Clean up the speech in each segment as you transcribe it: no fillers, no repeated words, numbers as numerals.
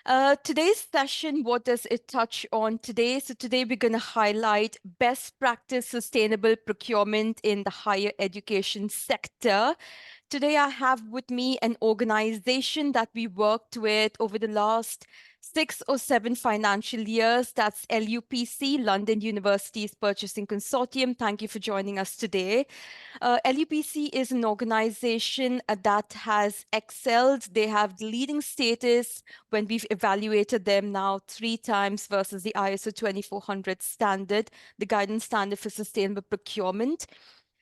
Today's session, what does it touch on today? So today we're going to highlight best practice sustainable procurement in the higher education sector. Today I have with me an organization that we worked with over the last 6 or 7 financial years. That's LUPC, London University's Purchasing Consortium. Thank you for joining us today. LUPC is an organization that has excelled. They have the leading status when we've evaluated them now 3 times versus the ISO 2400 standard, the guidance standard for sustainable procurement.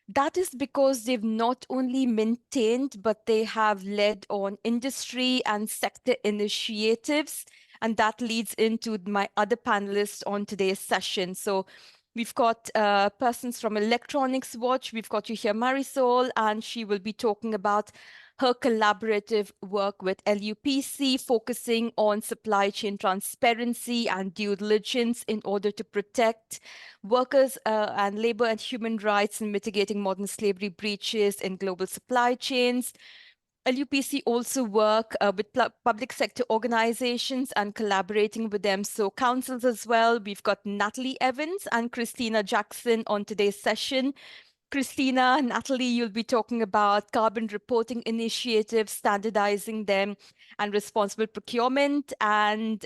That is because they've not only maintained, but they have led on industry and sector initiatives. And that leads into my other panelists on today's session. So we've got persons from Electronics Watch. We've got you here, Marisol, and she will be talking about her collaborative work with LUPC, focusing on supply chain transparency and due diligence in order to protect workers and labor and human rights and mitigating modern slavery breaches in global supply chains. LUPC also work with public sector organizations and collaborating with them. So councils as well. We've got Natalie Evans and Christina Jackson on today's session. Christina, Natalie, you'll be talking about carbon reporting initiatives, standardizing them, and responsible procurement. And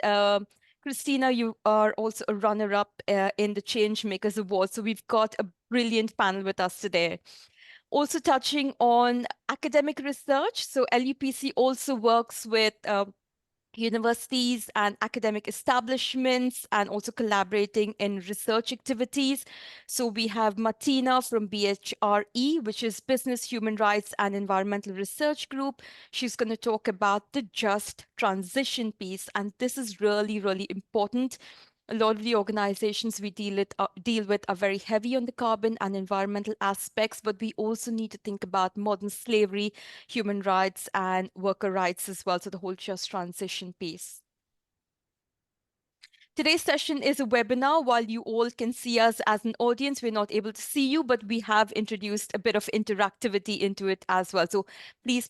Christina, you are also a runner-up in the Changemakers Award. So we've got a brilliant panel with us today. Also touching on academic research. So LUPC also works with universities and academic establishments and also collaborating in research activities. So we have Martina from BHRE, which is Business, Human Rights and Environmental Research Group. She's going to talk about the just transition piece. And this is really, really important. A lot of the organizations we deal with are very heavy on the carbon and environmental aspects, but we also need to think about modern slavery, human rights, and worker rights as well. So the whole just transition piece. Today's session is a webinar. While you all can see us as an audience, we're not able to see you, but we have introduced a bit of interactivity into it as well. So please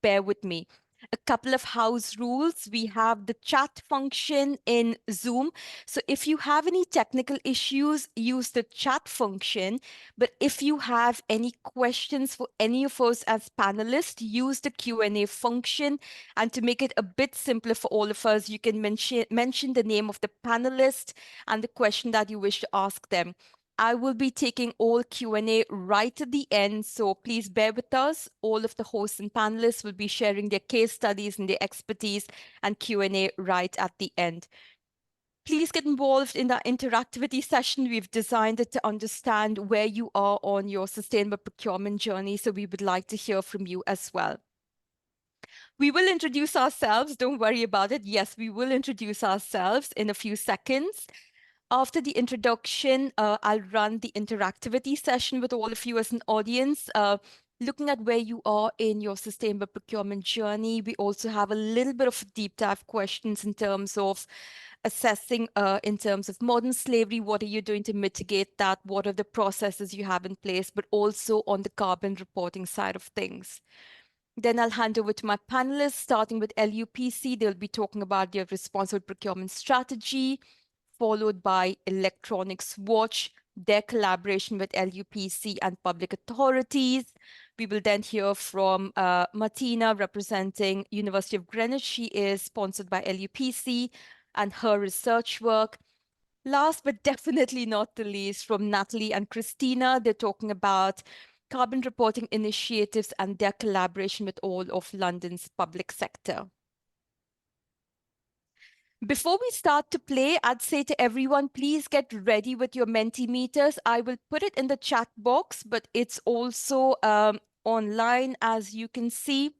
bear with me. A couple of house rules. We have the chat function in Zoom. So if you have any technical issues, use the chat function. But if you have any questions for any of us as panelists, use the Q&A function. And to make it a bit simpler for all of us, you can mention the name of the panelist and the question that you wish to ask them. I will be taking all Q&A right at the end, so please bear with us. All of the hosts and panelists will be sharing their case studies and their expertise and Q&A right at the end. Please get involved in that interactivity session. We've designed it to understand where you are on your sustainable procurement journey, so we would like to hear from you as well. We will introduce ourselves. Don't worry about it. Yes, we will introduce ourselves in a few seconds. After the introduction, I'll run the interactivity session with all of you as an audience, looking at where you are in your sustainable procurement journey. We also have a little bit of deep dive questions in terms of assessing in terms of modern slavery. What are you doing to mitigate that? What are the processes you have in place, but also on the carbon reporting side of things. Then I'll hand over to my panelists, starting with LUPC. They'll be talking about their responsible procurement strategy, followed by Electronics Watch, their collaboration with LUPC and public authorities. We will then hear from Martina, representing University of Greenwich. She is sponsored by LUPC and her research work. Last but definitely not the least, from Natalie and Christina, they're talking about carbon reporting initiatives and their collaboration with all of London's public sector. Before we start to play, I'd say to everyone, please get ready with your Mentimeters. I will put it in the chat box, but it's also online, as you can see.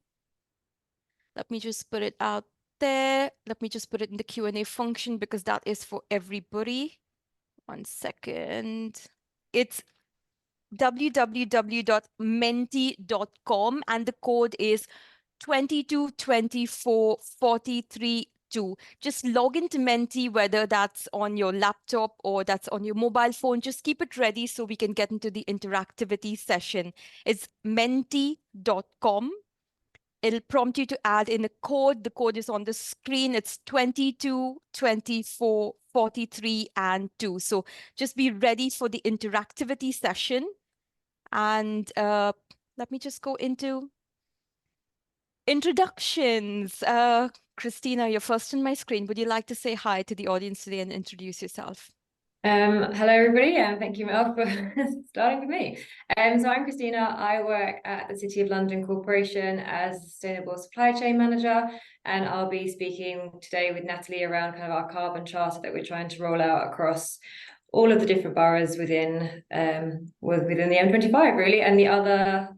Let me just put it out there. Let me just put it in the Q&A function because that is for everybody. 1 second. It's www.menti.com and the code is 2224432. Just log into Menti, whether that's on your laptop or that's on your mobile phone. Just keep it ready so we can get into the interactivity session. It's menti.com. it'll prompt you to add in a code. The code is on the screen. It's 22, 24, 43, and 2. So just be ready for the interactivity session. And let me just go into introductions. Christina, you're first on my screen. Would you like to say hi to the audience today and introduce yourself? Hello, everybody, and thank you, Mel, for starting with me. So I'm Christina. I work at the City of London Corporation as a Sustainable Supply Chain Manager, and I'll be speaking today with Natalie around kind of our carbon charter that we're trying to roll out across all of the different boroughs within within the M25, really, and the other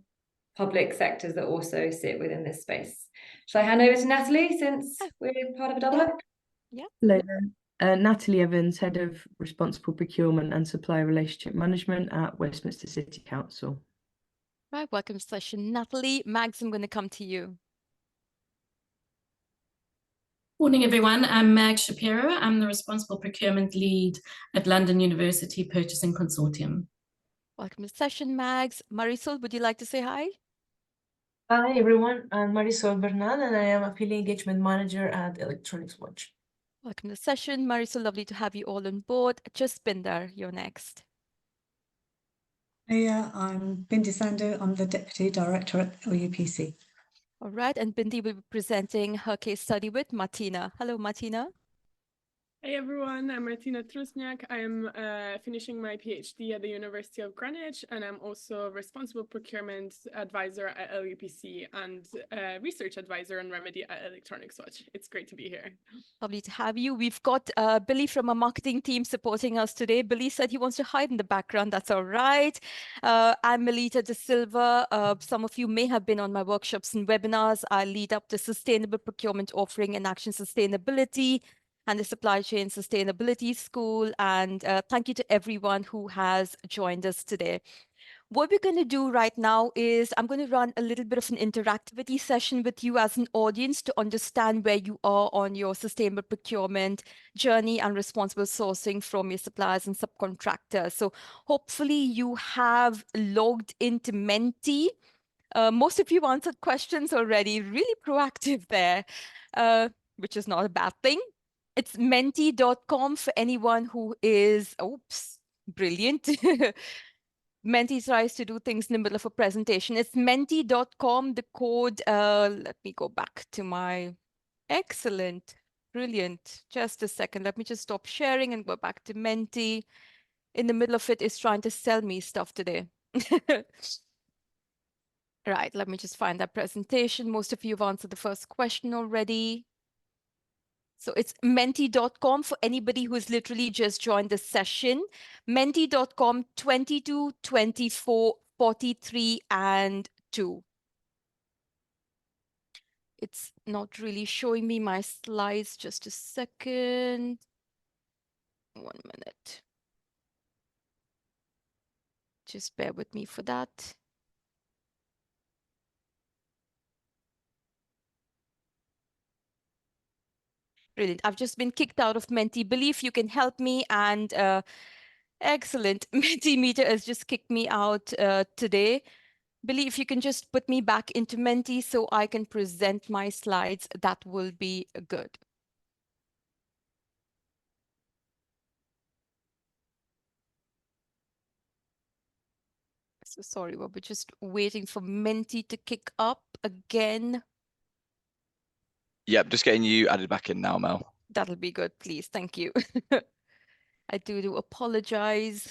public sectors that also sit within this space. Shall I hand over to Natalie since we're part of a double up? Yeah. Hello there. Natalie Evans, Head of Responsible Procurement and Supplier Relationship Management at Westminster City Council. Right, welcome to session, Natalie. Mags, I'm going to come to you. Morning, everyone. I'm Mag Shapiro. I'm the Responsible Procurement Lead at London University Purchasing Consortium. Welcome to session, Mags. Marisol, would you like to say hi? Hi everyone, I'm Marisol Bernal and I am Affiliate Engagement Manager at Electronics Watch. Welcome to the session. Marisol, lovely to have you all on board. Jaspinder, you're next. Hey, I'm Bindi Sandhu. I'm the Deputy Director at LUPC. All right, and Bindi will be presenting her case study with Martina. Hello, Martina. Hey everyone, I'm Martina Trusniak. I am finishing my PhD at the University of Greenwich, and I'm also Responsible Procurement Advisor at LUPC and Research Advisor on Remedy at Electronics Watch. It's great to be here. Lovely to have you. We've got Billy from our marketing team supporting us today. Billy said he wants to hide in the background. That's all right. I'm Mellita De Silva. Some of you may have been on my workshops and webinars. I lead up the Sustainable Procurement Offering and Action Sustainability and the Supply Chain Sustainability School. And thank you to everyone who has joined us today. What we're going to do right now is I'm going to run a little bit of an interactivity session with you as an audience to understand where you are on your sustainable procurement journey and responsible sourcing from your suppliers and subcontractors. So hopefully you have logged into Menti. Most of you answered questions already, really proactive there, which is not a bad thing. It's menti.com for anyone who is, oops, brilliant. Menti tries to do things in the middle of a presentation. It's menti.com, the code, let me go back to my, excellent, brilliant. Just a second, let me just stop sharing and go back to Menti. In the middle of it is trying to sell me stuff today. Right, let me just find that presentation. Most of you have answered the first question already. So it's menti.com for anybody who's literally just joined the session. Menti.com 22, 24, 43, and 2. It's not really showing me my slides. Just a second. 1 minute. Just bear with me for that. Brilliant. I've just been kicked out of Menti. Believe you can help me, and excellent. Mentimeter has just kicked me out today. Billy, if you can just put me back into Menti so I can present my slides, that will be good. So sorry, we're just waiting for Menti to kick up again. Yep, just getting you added back in now, Mel. That'll be good, please. Thank you. I do apologize.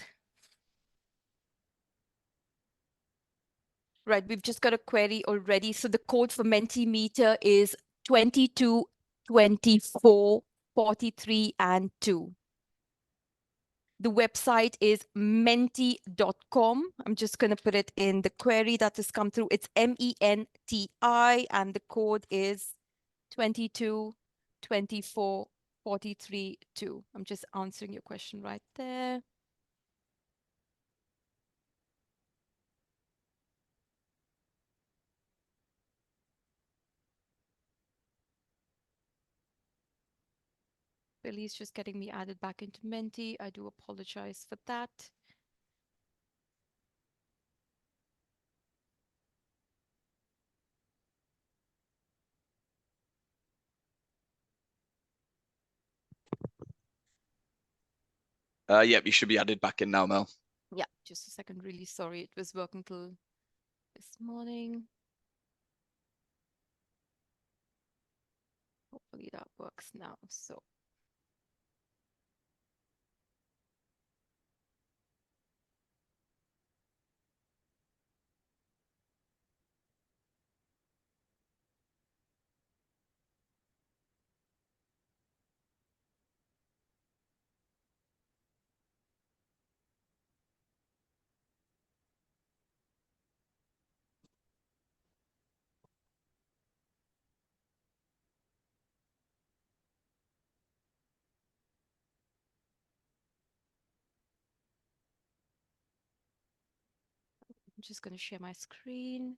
Right, we've just got a query already. So the code for Mentimeter is 22, 24, 43, and 2. The website is menti.com. I'm just going to put it in the query that has come through. It's MENTI, and the code is 22, 24, 43, 2. I'm just answering your question right there. Billy's just getting me added back into Menti. I do apologize for that. Yep, you should be added back in now, Mel. Yeah, just a second. Really sorry. It was working till this morning. Hopefully that works now. So I'm just going to share my screen.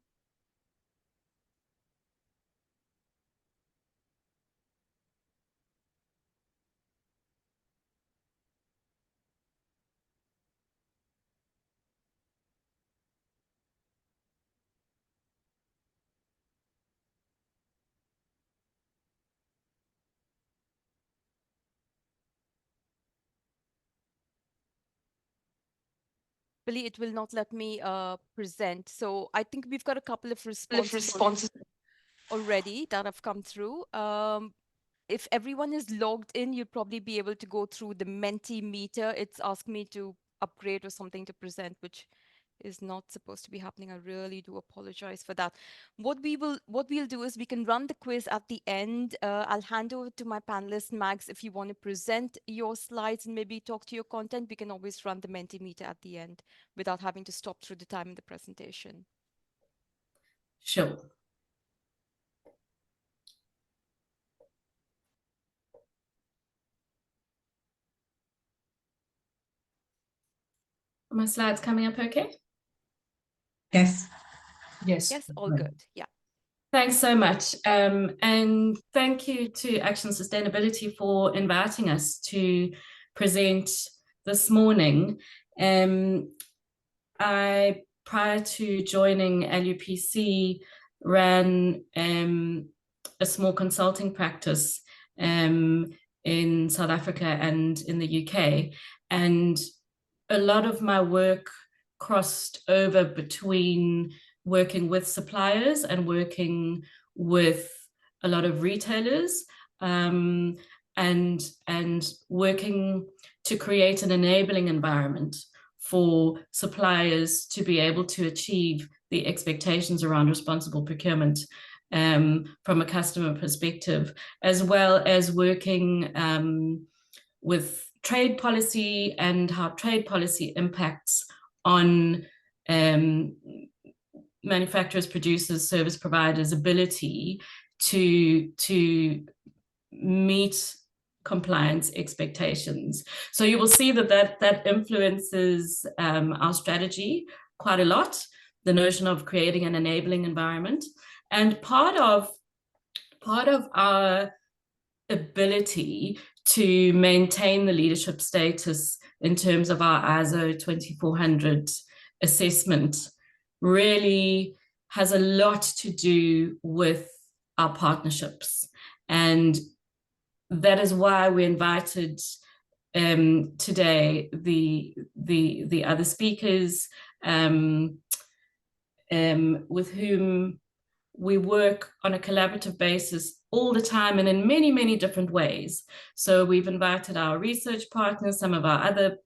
Billy, it will not let me present. So I think we've got a couple of responses already that have come through. If everyone is logged in, you'll probably be able to go through the Mentimeter. It's asked me to upgrade or something to present, which is not supposed to be happening. I really do apologize for that. What we'll do is we can run the quiz at the end. I'll hand over to my panelist, Max. If you want to present your slides and maybe talk to your content, we can always run the Mentimeter at the end without having to stop through the time in the presentation. Sure. Are my slides coming up okay? Yes. Yes. Yes, all good. Yeah. Thanks so much. And thank you to Action Sustainability for inviting us to present this morning. I, prior to joining LUPC, ran a small consulting practice in South Africa and in the UK. And a lot of my work crossed over between working with suppliers and working with a lot of retailers, and working to create an enabling environment for suppliers to be able to achieve the expectations around responsible procurement from a customer perspective, as well as working with trade policy and how trade policy impacts on manufacturers, producers, service providers' ability to meet compliance expectations. So you will see that influences our strategy quite a lot, the notion of creating an enabling environment. And part of our ability to maintain the leadership status in terms of our ISO 2400 assessment really has a lot to do with our partnerships. And that is why we invited today the other speakers with whom we work on a collaborative basis all the time and in many, many different ways. So we've invited our research partners, some of our other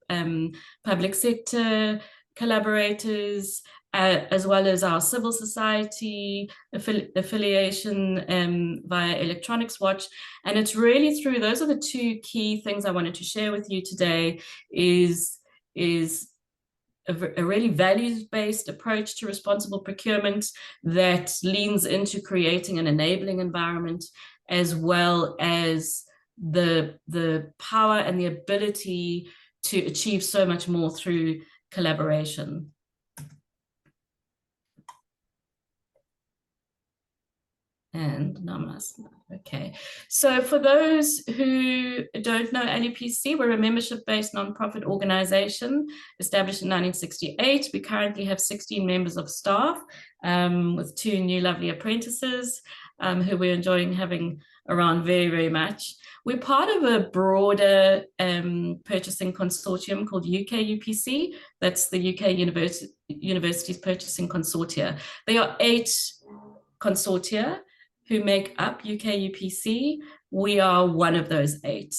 public sector collaborators, as well as our civil society affiliation via Electronics Watch. And it's really through, those are the two key things I wanted to share with you today, is a really values-based approach to responsible procurement that leans into creating an enabling environment, as well as the power and the ability to achieve so much more through collaboration. And namaste. Okay, so for those who don't know LUPC, we're a membership-based nonprofit organization established in 1968. We currently have 16 members of staff with 2 new lovely apprentices who we're enjoying having around very, very much. We're part of a broader purchasing consortium called UK UPC. That's the UK Universities Purchasing Consortia. There are 8 consortia who make up UK UPC. We are one of those 8.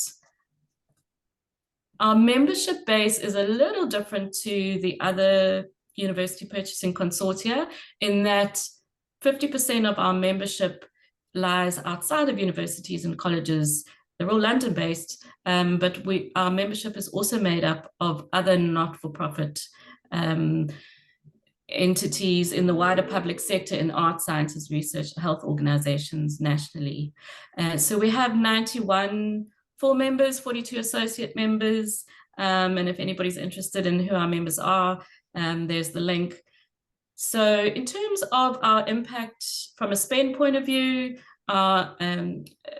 Our membership base is a little different to the other university purchasing consortia in that 50% of our membership lies outside of universities and colleges. They're all London-based, but our membership is also made up of other not-for-profit entities in the wider public sector in art, sciences, research, health organizations nationally. So we have 91 full members, 42 associate members, and if anybody's interested in who our members are, there's the link. So in terms of our impact from a spend point of view, our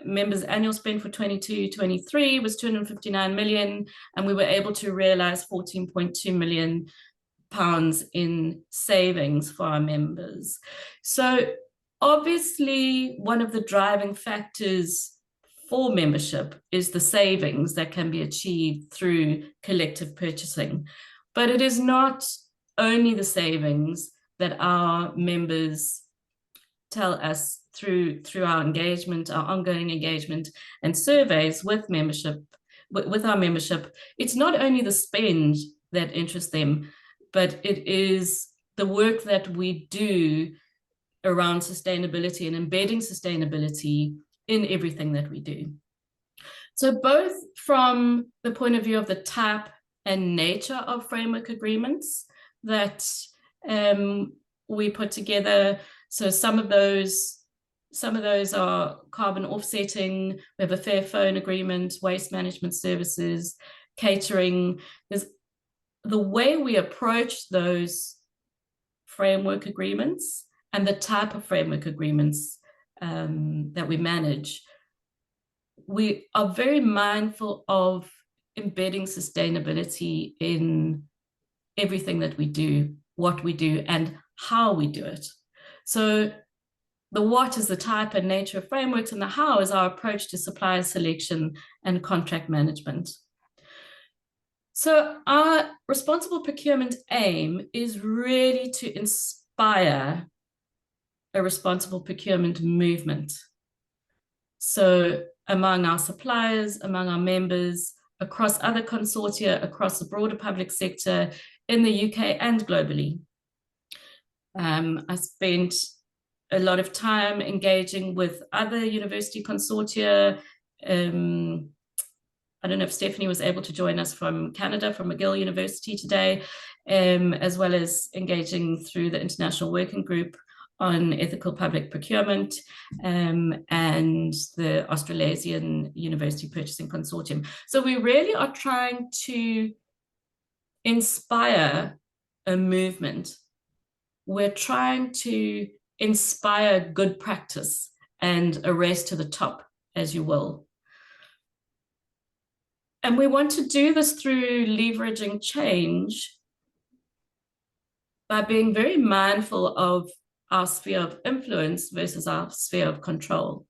members' annual spend for 22-23 was 259 million, and we were able to realize 14.2 million pounds in savings for our members. So obviously one of the driving factors for membership is the savings that can be achieved through collective purchasing. But it is not only the savings that our members tell us through our engagement, our ongoing engagement and surveys with our membership. It's not only the spend that interests them, but it is the work that we do around sustainability and embedding sustainability in everything that we do. So both from the point of view of the type and nature of framework agreements that we put together. So some of those are carbon offsetting. We have a fair phone agreement, waste management services, catering. There's the way we approach those framework agreements and the type of framework agreements that we manage. We are very mindful of embedding sustainability in everything that we do, what we do, and how we do it. So the what is the type and nature of frameworks, and the how is our approach to supplier selection and contract management. So our responsible procurement aim is really to inspire a responsible procurement movement. So among our suppliers, among our members, across other consortia, across the broader public sector in the UK and globally. I spent a lot of time engaging with other university consortia. I don't know if Stephanie was able to join us from Canada, from McGill University today, as well as engaging through the International Working Group on Ethical Public Procurement and the Australasian University Purchasing Consortium. So we really are trying to inspire a movement. We're trying to inspire good practice and a race to the top, as you will. And we want to do this through leveraging change by being very mindful of our sphere of influence versus our sphere of control.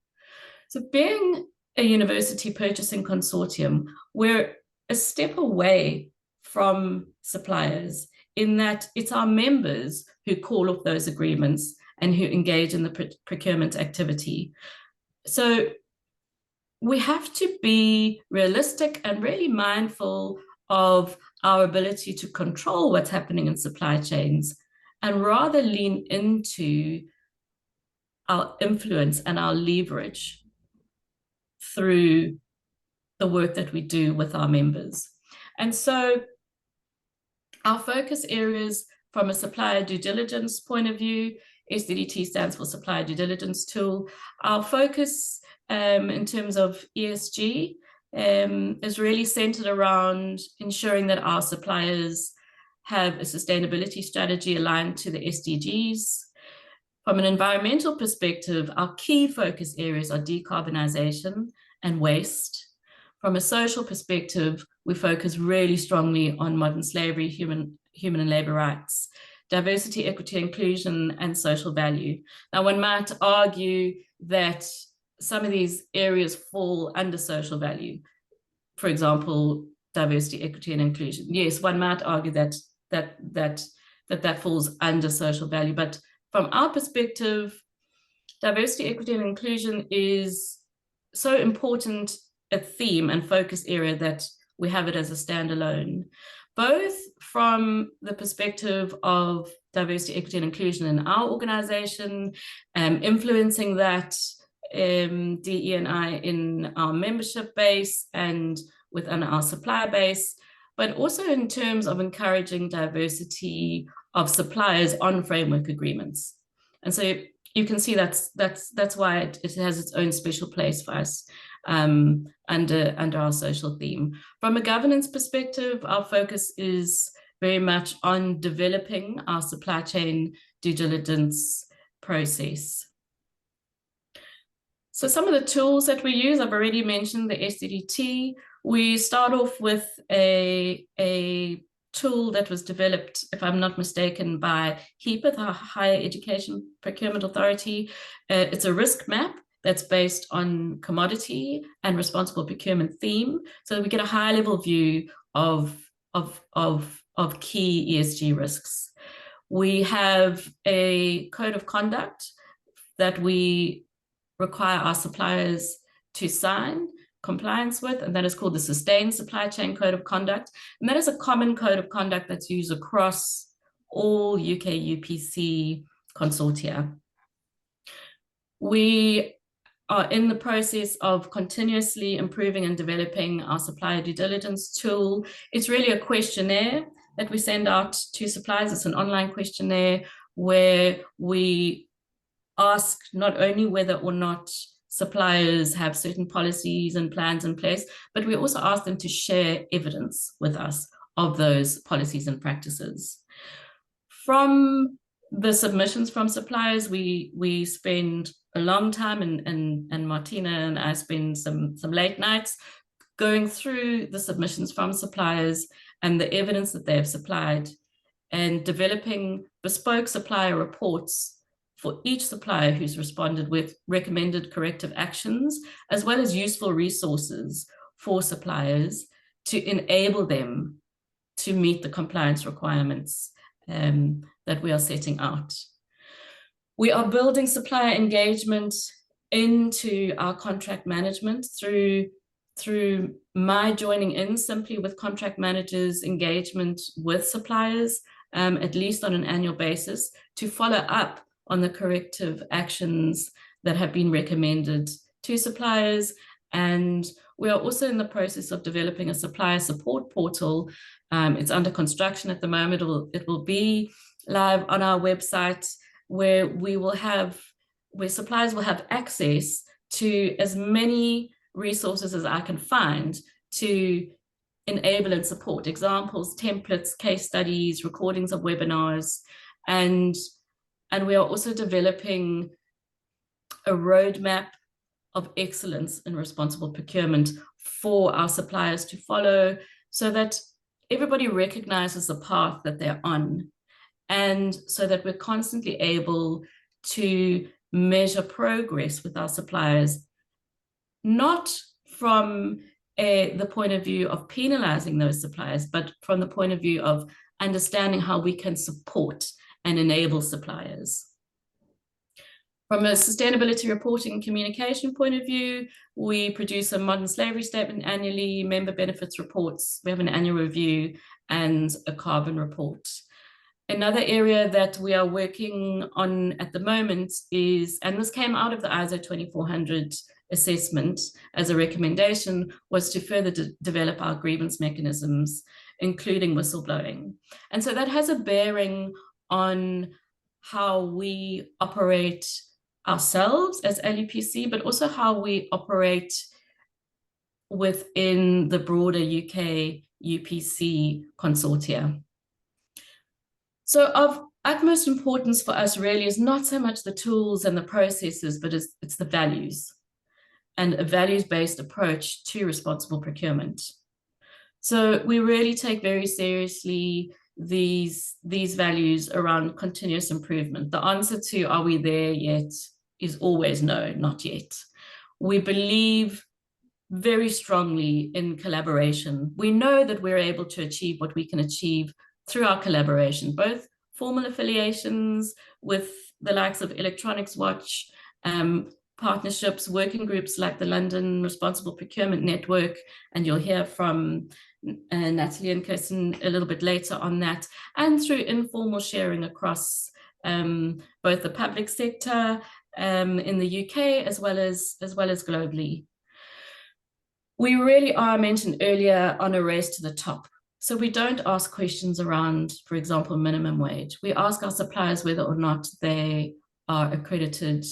So being a university purchasing consortium, we're a step away from suppliers in that it's our members who call off those agreements and who engage in the procurement activity. So we have to be realistic and really mindful of our ability to control what's happening in supply chains and rather lean into our influence and our leverage through the work that we do with our members. And so our focus areas from a supplier due diligence point of view, SDDT stands for Supplier Due Diligence Tool. Our focus in terms of ESG is really centered around ensuring that our suppliers have a sustainability strategy aligned to the SDGs. From an environmental perspective, our key focus areas are decarbonization and waste. From a social perspective, we focus really strongly on modern slavery, human and labor rights, diversity, equity, inclusion, and social value. Now, one might argue that some of these areas fall under social value. For example, diversity, equity, and inclusion. Yes, one might argue that falls under social value, but from our perspective, diversity, equity, and inclusion is so important a theme and focus area that we have it as a standalone, both from the perspective of diversity, equity, and inclusion in our organization, influencing that DE&I in our membership base and within our supplier base, but also in terms of encouraging diversity of suppliers on framework agreements. And so you can see that's why it has its own special place for us under our social theme. From a governance perspective, our focus is very much on developing our supply chain due diligence process. So some of the tools that we use, I've already mentioned the SDDT. We start off with a tool that was developed, if I'm not mistaken, by HEPA, the Higher Education Procurement Authority. It's a risk map that's based on commodity and responsible procurement theme, so that we get a high-level view of key ESG risks. We have a code of conduct that we require our suppliers to sign compliance with, and that is called the Sustained Supply Chain Code of Conduct. And that is a common code of conduct that's used across all UK UPC consortia. We are in the process of continuously improving and developing our supplier due diligence tool. It's really a questionnaire that we send out to suppliers. It's an online questionnaire where we ask not only whether or not suppliers have certain policies and plans in place, but we also ask them to share evidence with us of those policies and practices. From the submissions from suppliers, we spend a long time, and Martina and I spend some late nights going through the submissions from suppliers and the evidence that they have supplied, and developing bespoke supplier reports for each supplier who's responded with recommended corrective actions, as well as useful resources for suppliers to enable them to meet the compliance requirements that we are setting out. We are building supplier engagement into our contract management through my joining in simply with contract managers' engagement with suppliers, at least on an annual basis, to follow up on the corrective actions that have been recommended to suppliers. And we are also in the process of developing a supplier support portal. It's under construction at the moment. It will be live on our website, where suppliers will have access to as many resources as I can find to enable and support examples, templates, case studies, recordings of webinars, and we are also developing a roadmap of excellence in responsible procurement for our suppliers to follow, so that everybody recognizes the path that they're on, and so that we're constantly able to measure progress with our suppliers, not from the point of view of penalizing those suppliers, but from the point of view of understanding how we can support and enable suppliers. From a sustainability reporting and communication point of view, we produce a modern slavery statement annually, member benefits reports, we have an annual review, and a carbon report. Another area that we are working on at the moment is, and this came out of the ISO 2400 assessment as a recommendation, was to further develop our grievance mechanisms, including whistleblowing. And so that has a bearing on how we operate ourselves as LUPC, but also how we operate within the broader UK UPC consortia. So of utmost importance for us really is not so much the tools and the processes, but it's the values, and a values-based approach to responsible procurement. So we really take very seriously these values around continuous improvement. The answer to are we there yet is always no, not yet. we believe very strongly in collaboration. We know that we're able to achieve what we can achieve through our collaboration, both formal affiliations with the likes of Electronics Watch, partnerships, working groups like the London Responsible Procurement Network, and you'll hear from Natalie and Kirsten a little bit later on that, and through informal sharing across both the public sector in the UK as well as globally. We really are, I mentioned earlier, on a race to the top. So we don't ask questions around, for example, minimum wage. We ask our suppliers whether or not they are accredited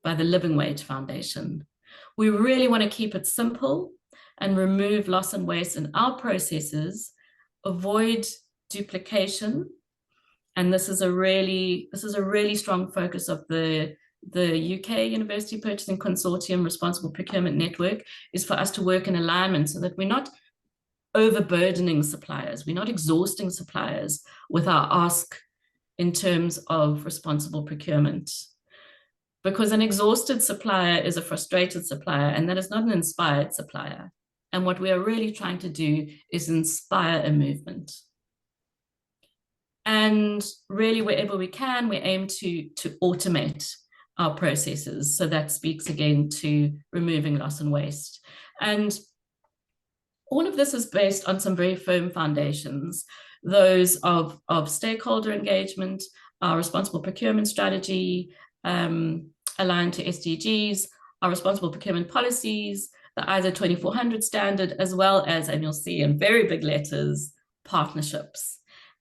by the Living Wage Foundation. We really want to keep it simple and remove loss and waste in our processes, avoid duplication. And this is a really strong focus of the UK University Purchasing Consortium Responsible Procurement Network, is for us to work in alignment so that we're not overburdening suppliers, we're not exhausting suppliers with our ask in terms of responsible procurement. Because an exhausted supplier is a frustrated supplier, and that is not an inspired supplier. And what we are really trying to do is inspire a movement. And really, wherever we can, we aim to automate our processes. So that speaks again to removing loss and waste. And all of this is based on some very firm foundations, those of stakeholder engagement, our responsible procurement strategy, aligned to SDGs, our responsible procurement policies, the ISO 2400 standard, as well as, and you'll see in very big letters, partnerships.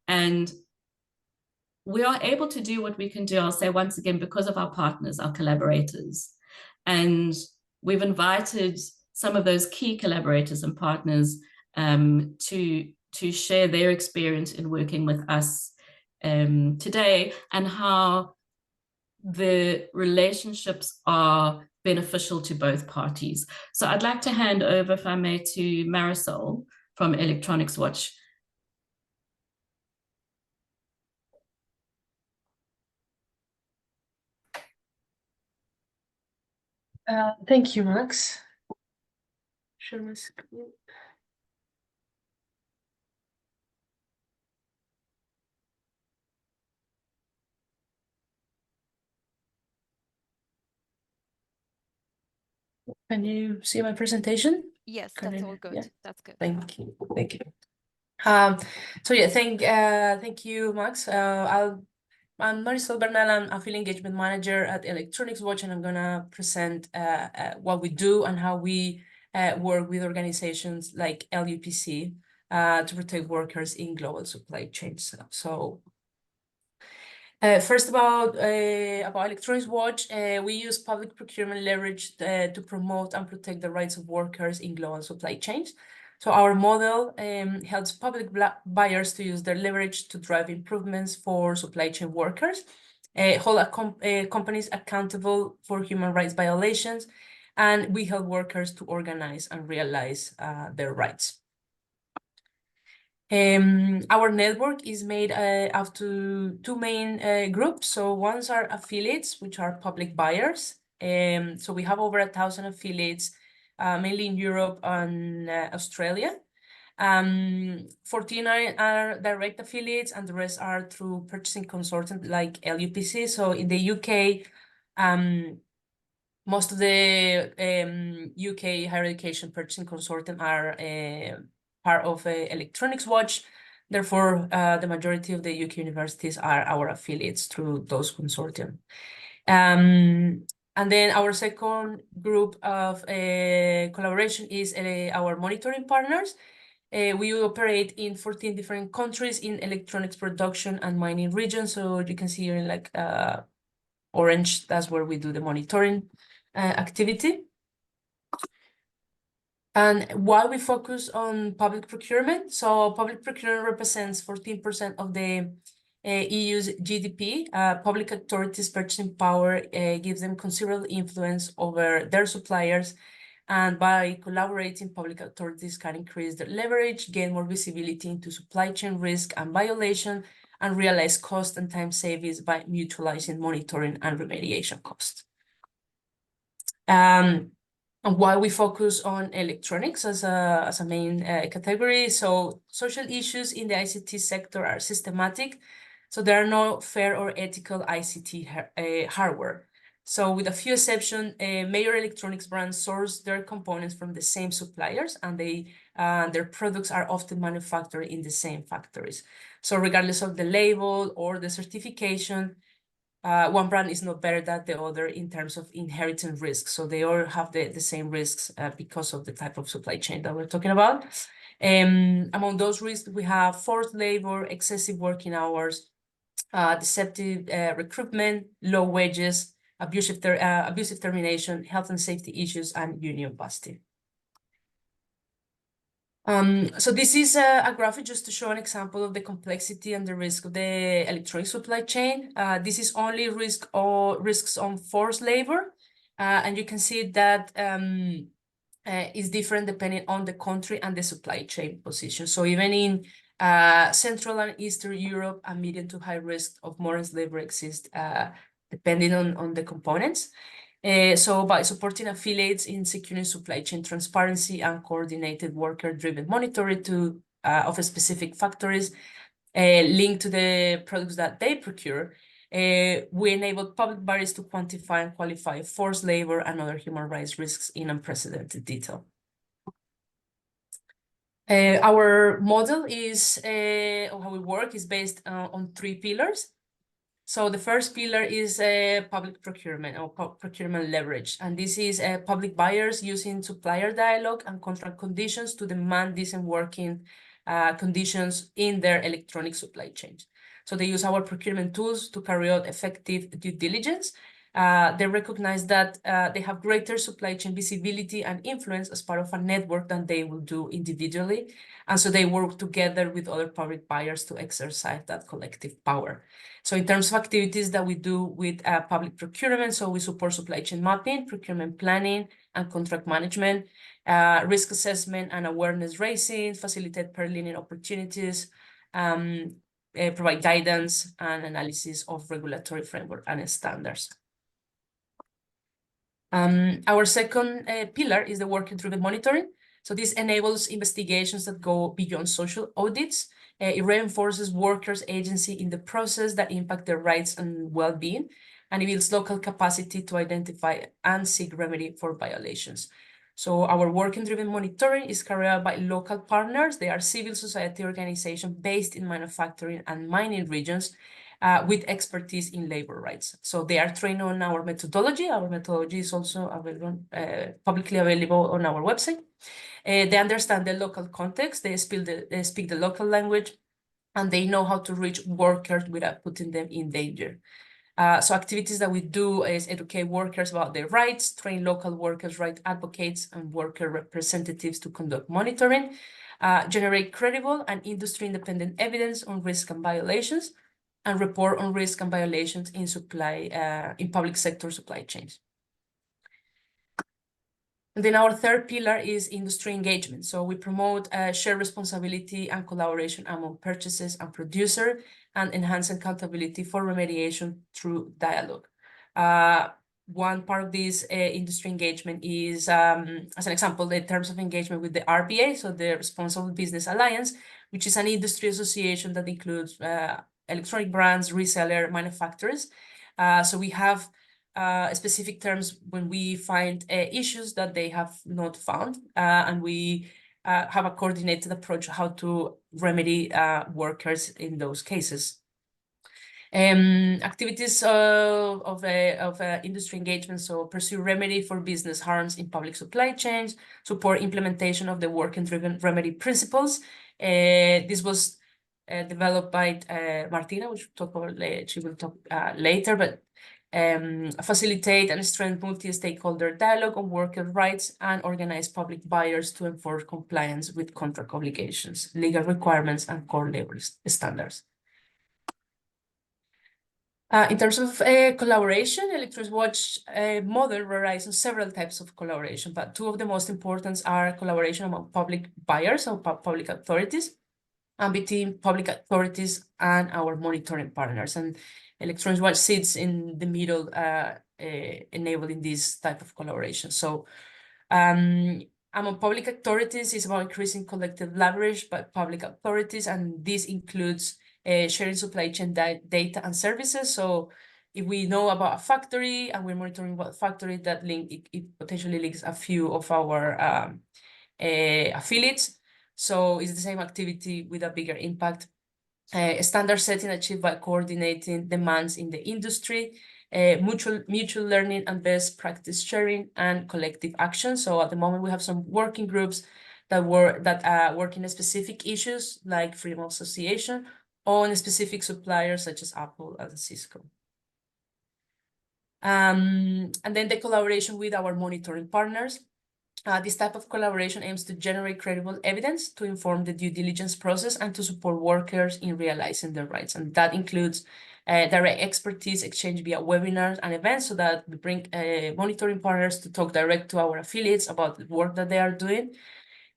And we are able to do what we can do, I'll say once again, because of our partners, our collaborators. And we've invited some of those key collaborators and partners to share their experience in working with us today, and how the relationships are beneficial to both parties. So I'd like to hand over, if I may, to Marisol from Electronics Watch. Thank you, Max. Share my screen. Can you see my presentation? Yes, Can that's I- all good. yeah. That's good. Thank you. Thank you. So yeah, thank you, Max. I'm Marisol Bernal. I'm a field engagement manager at Electronics Watch, and I'm gonna present what we do and how we work with organizations like LUPC to protect workers in global supply chains. So first about Electronics Watch, we use public procurement leverage to promote and protect the rights of workers in global supply chains. So our model helps public buyers to use their leverage to drive improvements for supply chain workers, hold companies accountable for human rights violations, and we help workers to organize and realize their rights. Our network is made up to two main groups. So ones are affiliates, which are public buyers. So we have over 1,000 affiliates, mainly in Europe and Australia. 14 are direct affiliates, and the rest are through purchasing consultants like LUPC. So in the UK, most of the UK higher education purchasing consortium are part of Electronics Watch. Therefore, the majority of the UK universities are our affiliates through those consortium. And then our second group of collaboration is our monitoring partners. We operate in 14 different countries in electronics production and mining regions. So you can see here in like orange, that's where we do the monitoring activity. And why we focus on public procurement? So public procurement represents 14% of the EU's GDP. Public authorities' purchasing power gives them considerable influence over their suppliers. And by collaborating, public authorities can increase their leverage, gain more visibility into supply chain risk and violation, and realize cost and time savings by mutualizing monitoring and remediation costs. and why we focus on electronics as a main category. So social issues in the ICT sector are systematic. So there are no fair or ethical ICT hardware. So with a few exceptions, major electronics brands source their components from the same suppliers, and their products are often manufactured in the same factories. So regardless of the label or the certification, one brand is not better than the other in terms of inherent risks. So they all have the same risks because of the type of supply chain that we're talking about. Among those risks, we have forced labor, excessive working hours, deceptive recruitment, low wages, abusive termination, health and safety issues, and union busting. So this is a graphic just to show an example of the complexity and the risk of the electronic supply chain. This is only risks on forced labor, and you can see that is different depending on the country and the supply chain position. So even in Central and Eastern Europe, a medium to high risk of modern slavery exists depending on the components. So by supporting affiliates in securing supply chain transparency and coordinated worker-driven monitoring of specific factories linked to the products that they procure, we enabled public bodies to quantify and qualify forced labor and other human rights risks in unprecedented detail. Our model is, or how we work, is based on 3 pillars. So the first pillar is public procurement or procurement leverage. And this is public buyers using supplier dialogue and contract conditions to demand decent working conditions in their electronic supply chains. So they use our procurement tools to carry out effective due diligence. They recognize that they have greater supply chain visibility and influence as part of a network than they will do individually. And so they work together with other public buyers to exercise that collective power. So in terms of activities that we do with public procurement, so we support supply chain mapping, procurement planning, and contract management, risk assessment and awareness raising, facilitate per-linear opportunities, provide guidance and analysis of regulatory framework and standards. Our second pillar is the worker-driven monitoring. So this enables investigations that go beyond social audits. It reinforces workers' agency in the process that impact their rights and well-being, and it builds local capacity to identify and seek remedy for violations. So our worker-driven monitoring is carried out by local partners. They are civil society organizations based in manufacturing and mining regions with expertise in labor rights. So they are trained on our methodology. Our methodology is also available, publicly available on our website. They understand the local context, they speak the local language, and they know how to reach workers without putting them in danger. So activities that we do is educate workers about their rights, train local workers' rights advocates and worker representatives to conduct monitoring, generate credible and industry-independent evidence on risk and violations, and report on risk and violations in public sector supply chains. And then our third pillar is industry engagement. So we promote shared responsibility and collaboration among purchasers and producers and enhance accountability for remediation through dialogue. One part of this industry engagement is, as an example, the terms of engagement with the RBA, so the Responsible Business Alliance, which is an industry association that includes electronic brands, reseller, manufacturers. So we have specific terms when we find issues that they have not found, and we have a coordinated approach how to remedy workers in those cases. Activities of industry engagement, so pursue remedy for business harms in public supply chains, support implementation of the work-driven remedy principles. This was developed by Martina, which she will talk later, but facilitate and strengthen multi-stakeholder dialogue on worker rights and organize public buyers to enforce compliance with contract obligations, legal requirements, and core labor standards. In terms of collaboration, Electronics Watch model relies on several types of collaboration, but 2 of the most important are collaboration among public buyers or public authorities, and between public authorities and our monitoring partners. And Electronics Watch sits in the middle, enabling this type of collaboration. So Among public authorities, it's about increasing collective leverage by public authorities, and this includes sharing supply chain data and services. So if we know about a factory and we're monitoring what factory, that link, it potentially links a few of our affiliates. So it's the same activity with a bigger impact. Standard setting achieved by coordinating demands in the industry, mutual learning and best practice sharing, and collective action. So at the moment, we have some working groups that work in specific issues like freedom of association, on specific suppliers such as Apple and Cisco. And then the collaboration with our monitoring partners. This type of collaboration aims to generate credible evidence to inform the due diligence process and to support workers in realizing their rights. And that includes direct expertise exchange via webinars and events, so that we bring monitoring partners to talk direct to our affiliates about the work that they are doing.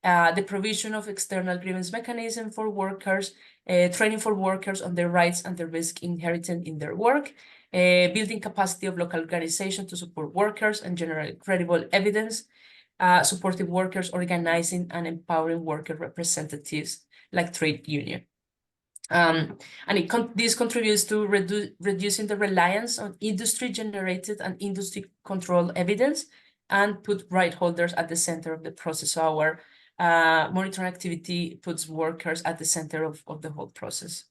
The provision of external grievance mechanism for workers, training for workers on their rights and the risk inherent in their work, building capacity of local organizations to support workers and generate credible evidence, supporting workers, organizing and empowering worker representatives like trade union. And this contributes to reducing the reliance on industry-generated and industry-controlled evidence, and put right holders at the center of the process. So our monitoring activity puts workers at the center of the whole process.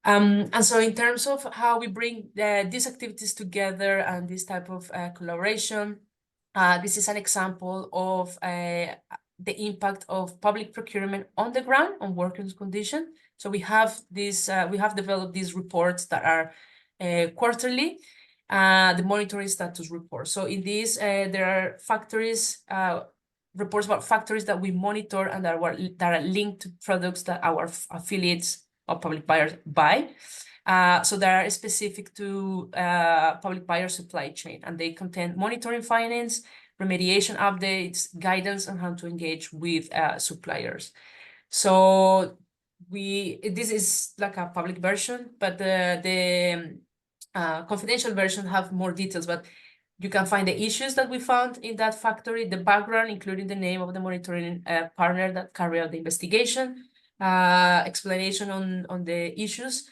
And so in terms of how we bring these activities together and this type of collaboration, this is an example of the impact of public procurement on the ground on workers' condition. So we have developed these reports that are quarterly, the monitoring status report. So in these, there are factories, reports about factories that we monitor and that are linked to products that our affiliates or public buyers buy. So they are specific to public buyer supply chain, and they contain monitoring findings, remediation updates, guidance on how to engage with suppliers. So this is like a public version, but the confidential version have more details, but you can find the issues that we found in that factory, the background, including the name of the monitoring partner that carried out the investigation, explanation on the issues,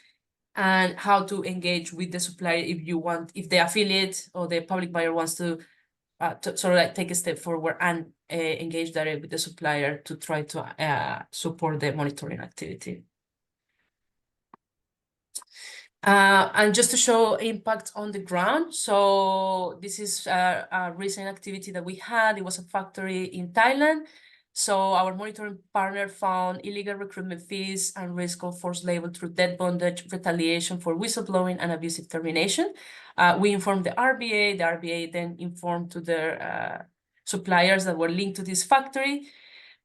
and how to engage with the supplier if the affiliate or the public buyer wants to sort of like take a step forward and engage directly with the supplier to try to support the monitoring activity. And just to show impact on the ground, so this is a recent activity that we had. It was a factory in Thailand. So our monitoring partner found illegal recruitment fees and risk of forced labor through debt bondage, retaliation for whistleblowing, and abusive termination. We informed the RBA. The RBA then informed to their suppliers that were linked to this factory.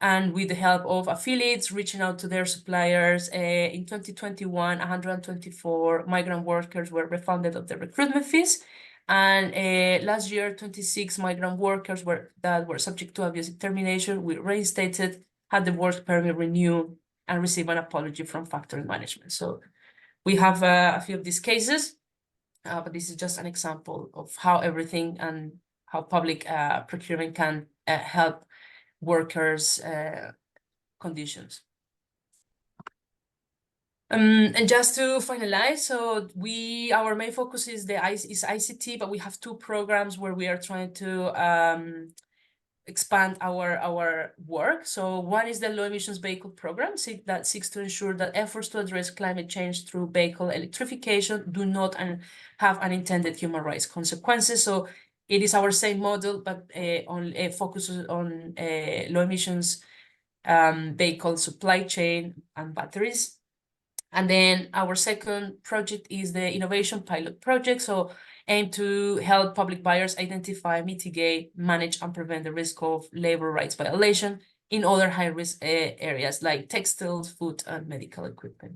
And with the help of affiliates reaching out to their suppliers, in 2021, 124 migrant workers were refunded of the recruitment fees. And last year, 26 migrant workers that were subject to abusive termination were reinstated, had the work permit renewed, and received an apology from factory management. So we have a few of these cases, but this is just an example of how everything and how public procurement can help workers' conditions. And just to finalize, so our main focus is ICT, but we have two programs where we are trying to expand our work. So one is the low emissions vehicle program that seeks to ensure that efforts to address climate change through vehicle electrification do not have unintended human rights consequences. So it is our same model, but focuses on low emissions vehicle supply chain and batteries. And then our second project is the innovation pilot project. So aim to help public buyers identify, mitigate, manage, and prevent the risk of labor rights violation in other high-risk areas like textiles, food, and medical equipment.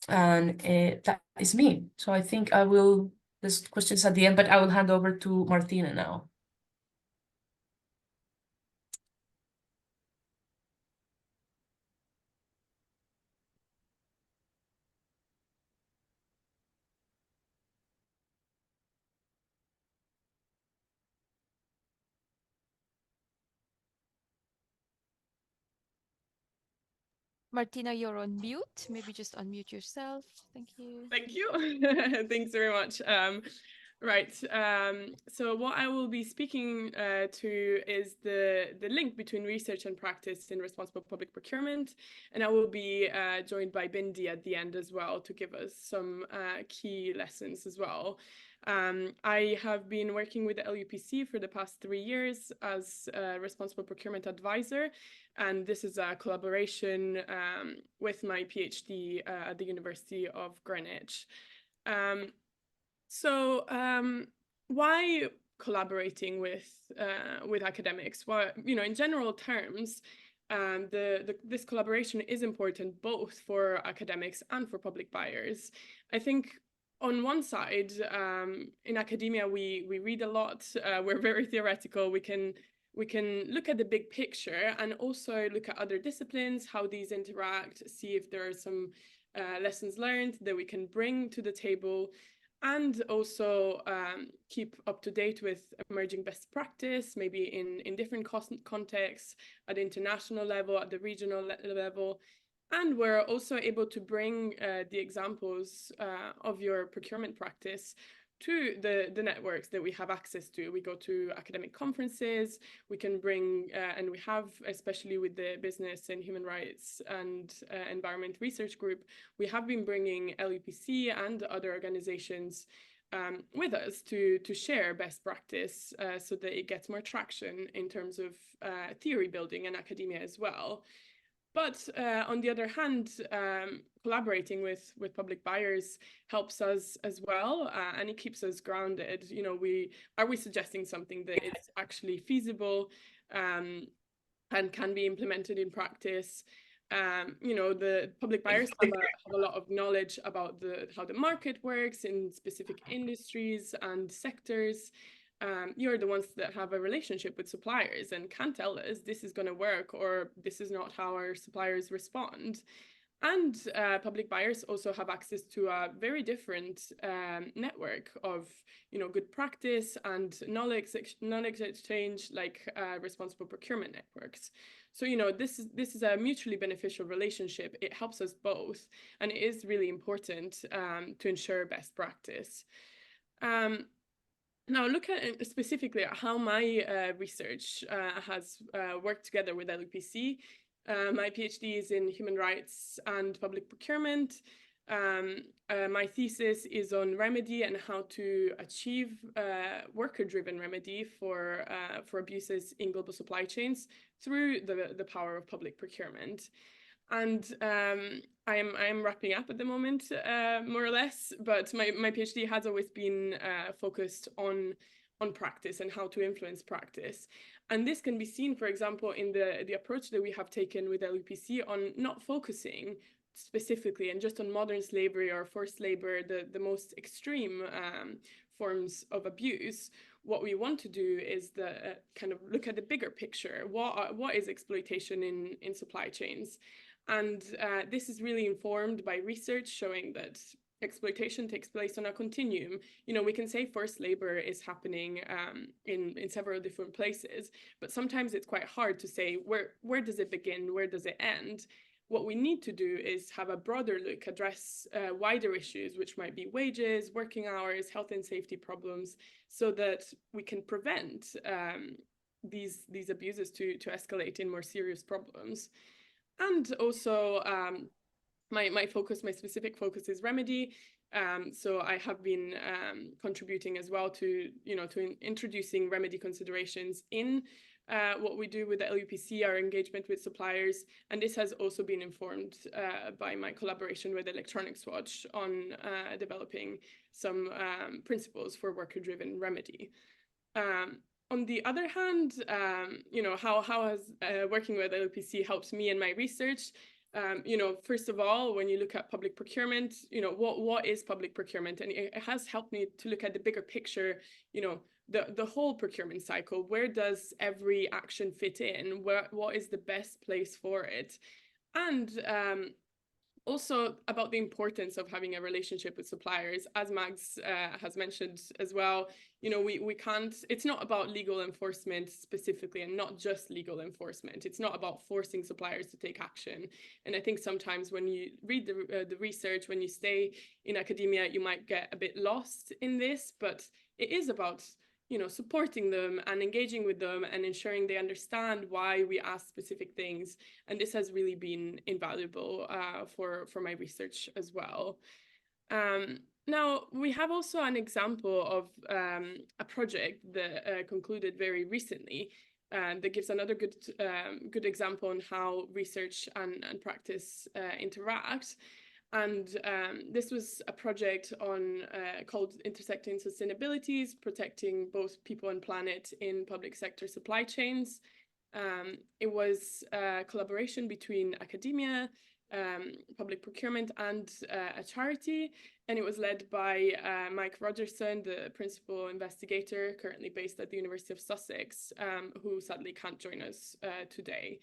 And that is me. So I think there's questions at the end, but I will hand over to Martina now. Martina, you're on mute. Maybe just unmute yourself. Thank you. Thank you. Thanks very much. Right. So what I will be speaking to is the link between research and practice in responsible public procurement. And I will be joined by Bindi at the end as well to give us some key lessons as well. I have been working with the LUPC for the past 3 years as a responsible procurement advisor, and this is a collaboration with my PhD at the University of Greenwich. Why collaborating with academics? Well, in general terms, this collaboration is important both for academics and for public buyers. I think on one side, in academia, we read a lot. We're very theoretical. We can look at the big picture and also look at other disciplines, how these interact, see if there are some lessons learned that we can bring to the table, and also keep up to date with emerging best practice, maybe in different contexts, at the international level, at the regional level. And we're also able to bring the examples of your procurement practice to the networks that we have access to. We go to academic conferences, we can bring, and we have, especially with the Business and Human Rights and Environment Research Group, we have been bringing LUPC and other organizations with us to share best practice so that it gets more traction in terms of theory building in academia as well. But on the other hand, collaborating with public buyers helps us as well, and it keeps us grounded. Are we suggesting something that is actually feasible and can be implemented in practice? The public buyers have a lot of knowledge about how the market works in specific industries and sectors. You're the ones that have a relationship with suppliers and can tell us this is going to work or this is not how our suppliers respond. And public buyers also have access to a very different network of good practice and knowledge exchange, like responsible procurement networks. So this is a mutually beneficial relationship. It helps us both, and it is really important to ensure best practice. Now, look at specifically at how my research has worked together with LUPC. My PhD is in human rights and public procurement. My thesis is on remedy and how to achieve worker-driven remedy for abuses in global supply chains through the power of public procurement. And I am wrapping up at the moment, more or less, but my PhD has always been focused on practice and how to influence practice. And this can be seen, for example, in the approach that we have taken with LUPC on not focusing specifically and just on modern slavery or forced labor, the most extreme forms of abuse. What we want to do is kind of look at the bigger picture. What is exploitation in supply chains? And this is really informed by research showing that exploitation takes place on a continuum. We can say forced labor is happening in several different places, but sometimes it's quite hard to say where does it begin, where does it end? What we need to do is have a broader look, address wider issues, which might be wages, working hours, health and safety problems, so that we can prevent these abuses to escalate in more serious problems. And also, my specific focus is remedy. So I have been contributing as well to introducing remedy considerations in what we do with the LUPC, our engagement with suppliers. And this has also been informed by my collaboration with Electronics Watch on developing some principles for worker-driven remedy. On the other hand, how has working with LUPC helped me in my research? First of all, when you look at public procurement, what is public procurement? And it has helped me to look at the bigger picture, the whole procurement cycle. Where does every action fit in? What is the best place for it? And Also about the importance of having a relationship with suppliers, as Mags has mentioned as well. You know, we can't, it's not about legal enforcement specifically, and not just legal enforcement. It's not about forcing suppliers to take action. And I think sometimes when you read the research, when you stay in academia, you might get a bit lost in this, but it is about, you know, supporting them and engaging with them and ensuring they understand why we ask specific things. And this has really been invaluable for my research as well. Now, we have also an example of a project that concluded very recently that gives another good example on how research and practice interact. And this was a project on called Intersecting Sustainabilities, Protecting Both People and Planet in Public Sector Supply Chains. It was a collaboration between academia, public procurement, and a charity. And it was led by Mike Rogerson, the principal investigator, currently based at the University of Sussex, who sadly can't join us today.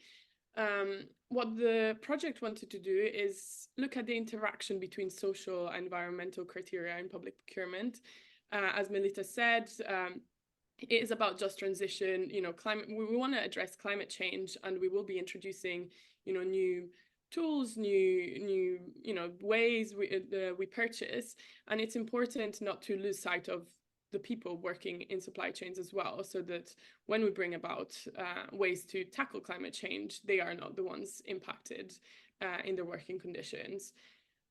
What the project wanted to do is look at the interaction between social and environmental criteria in public procurement. As Mellita said, it is about just transition, you know, climate. We want to address climate change, and we will be introducing, you know, new tools, new you know, ways we purchase, and it's important not to lose sight of the people working in supply chains as well, so that when we bring about ways to tackle climate change, they are not the ones impacted in their working conditions.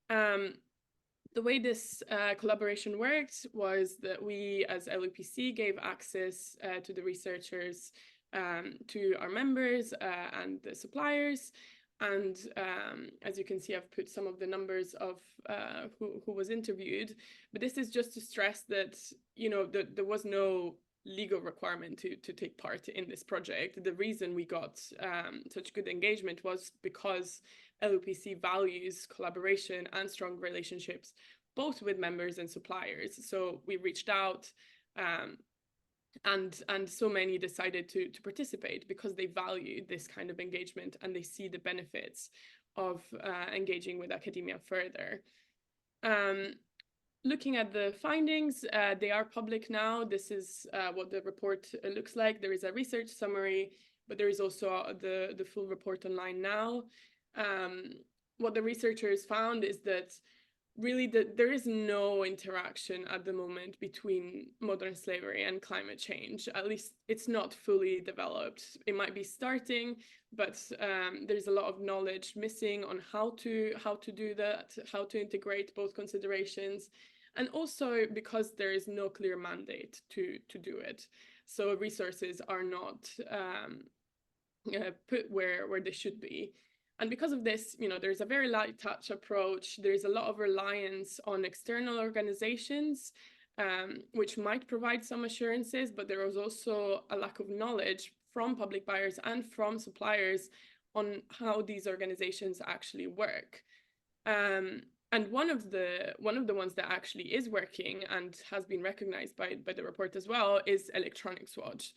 The way this collaboration worked was that we, as LUPC, gave access to the researchers, to our members and the suppliers. And as you can see, I've put some of the numbers of who was interviewed, but this is just to stress that, you know, there was no legal requirement to take part in this project. The reason we got such good engagement was because LUPC values collaboration and strong relationships, both with members and suppliers. So we reached out, and so many decided to participate because they value this kind of engagement and they see the benefits of engaging with academia further. Looking at the findings, they are public now. This is what the report looks like. There is a research summary, but there is also the full report online now. What the researchers found is that really there is no interaction at the moment between modern slavery and climate change. At least it's not fully developed. It might be starting, but there's a lot of knowledge missing on how to do that, how to integrate both considerations, and also because there is no clear mandate to do it. So resources are not put where they should be. And because of this, you know, there's a very light touch approach. There's a lot of reliance on external organizations, which might provide some assurances, but there is also a lack of knowledge from public buyers and from suppliers on how these organizations actually work. And one of the ones that actually is working and has been recognized by the report as well is Electronic Swatch.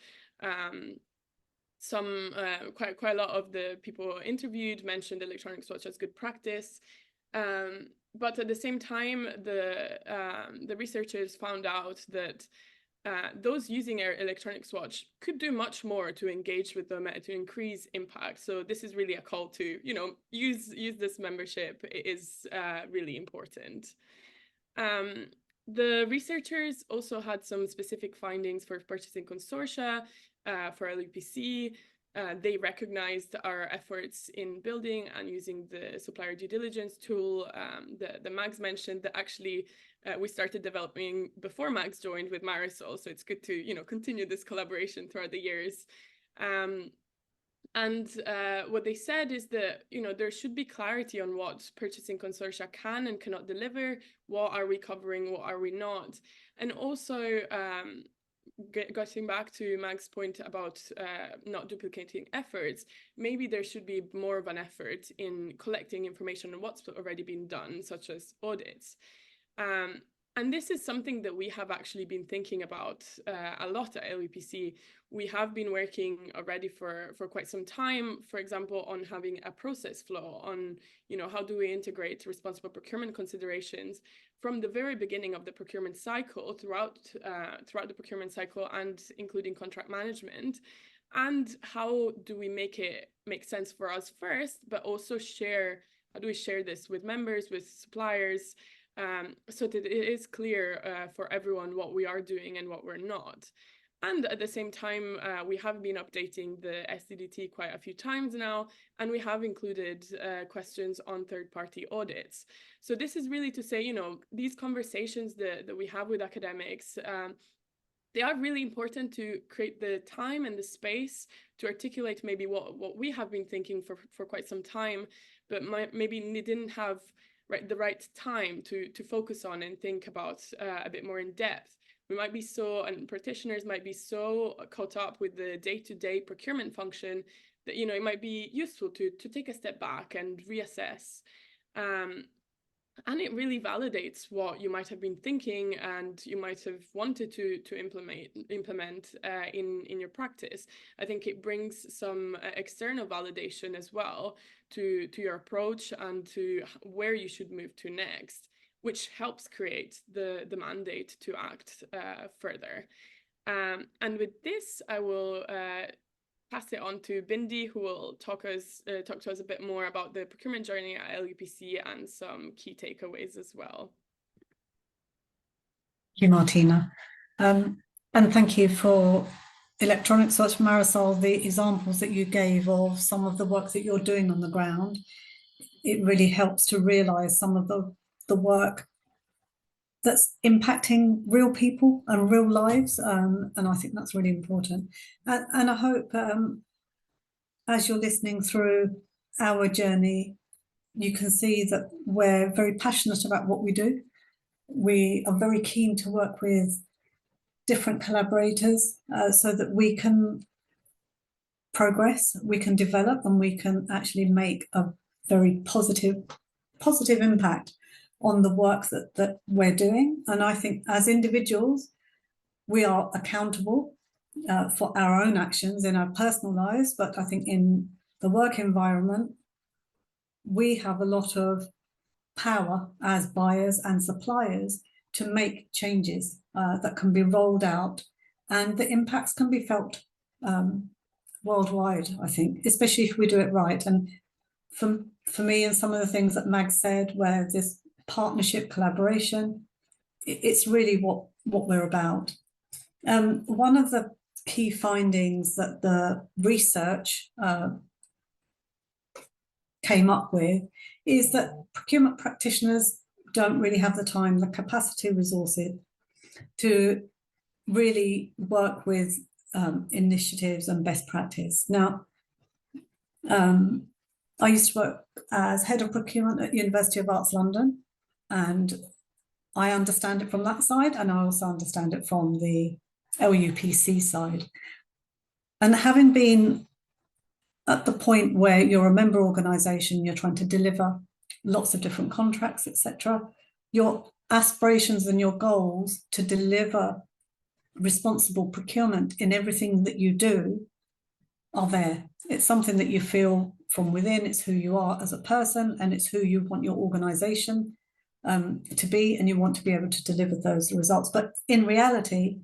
Quite a lot of the people interviewed mentioned Electronic Swatch as good practice, but at the same time, the researchers found out that those using Electronic Swatch could do much more to engage with them to increase impact. So this is really a call to, you know, use this membership. It is really important. The researchers also had some specific findings for purchasing consortia. For LUPC, they recognized our efforts in building and using the supplier due diligence tool that Mags mentioned, that actually we started developing before Mags joined with Marisol. So it's good to, you know, continue this collaboration throughout the years. And what they said is that, you know, there should be clarity on what purchasing consortia can and cannot deliver. What are we covering? What are we not? And also, getting back to Mag's point about not duplicating efforts, maybe there should be more of an effort in collecting information on what's already been done, such as audits. And this is something that we have actually been thinking about a lot at LUPC. We have been working already for quite some time, for example, on having a process flow on, how do we integrate responsible procurement considerations from the very beginning of the procurement cycle throughout the procurement cycle, and including contract management. And how do we make it make sense for us first, but also how do we share this with members, with suppliers, so that it is clear for everyone what we are doing and what we're not. And at the same time, we have been updating the SDDT quite a few times now, and we have included questions on third-party audits. So this is really to say, these conversations that we have with academics, they are really important to create the time and the space to articulate maybe what we have been thinking for quite some time, but maybe didn't have the right time to focus on and think about a bit more in depth. We might be and practitioners might be so caught up with the day-to-day procurement function that, it might be useful to take a step back and reassess. And it really validates what you might have been thinking and you might have wanted to implement in your practice. I think it brings some external validation as well to your approach and to where you should move to next, which helps create the mandate to act further. And with this, I will pass it on to Bindi, who will talk to us a bit more about the procurement journey at LUPC and some key takeaways as well. Thank you, Martina. And thank you for Electronics Watch, Marisol, the examples that you gave of some of the work that you're doing on the ground. It really helps to realise some of the work that's impacting real people and real lives, and I think that's really important. And I hope as you're listening through our journey, you can see that we're very passionate about what we do. We are very keen to work with different collaborators so that we can progress, we can develop, and we can actually make a very positive impact on the work that we're doing. And I think as individuals, we are accountable for our own actions in our personal lives, but I think in the work environment, we have a lot of power as buyers and suppliers to make changes that can be rolled out, and the impacts can be felt worldwide, I think, especially if we do it right. And for me, and some of the things that Mag said, where this partnership, collaboration, it's really what we're about. One of the key findings that the research came up with is that procurement practitioners don't really have the time, the capacity, resources to really work with initiatives and best practice. Now, I used to work as head of procurement at University of Arts London, and I understand it from that side, and I also understand it from the LUPC side. And having been at the point where you're a member organisation, you're trying to deliver lots of different contracts, etc., your aspirations and your goals to deliver responsible procurement in everything that you do are there. It's something that you feel from within. It's who you are as a person, and it's who you want your organisation to be, and you want to be able to deliver those results. But in reality,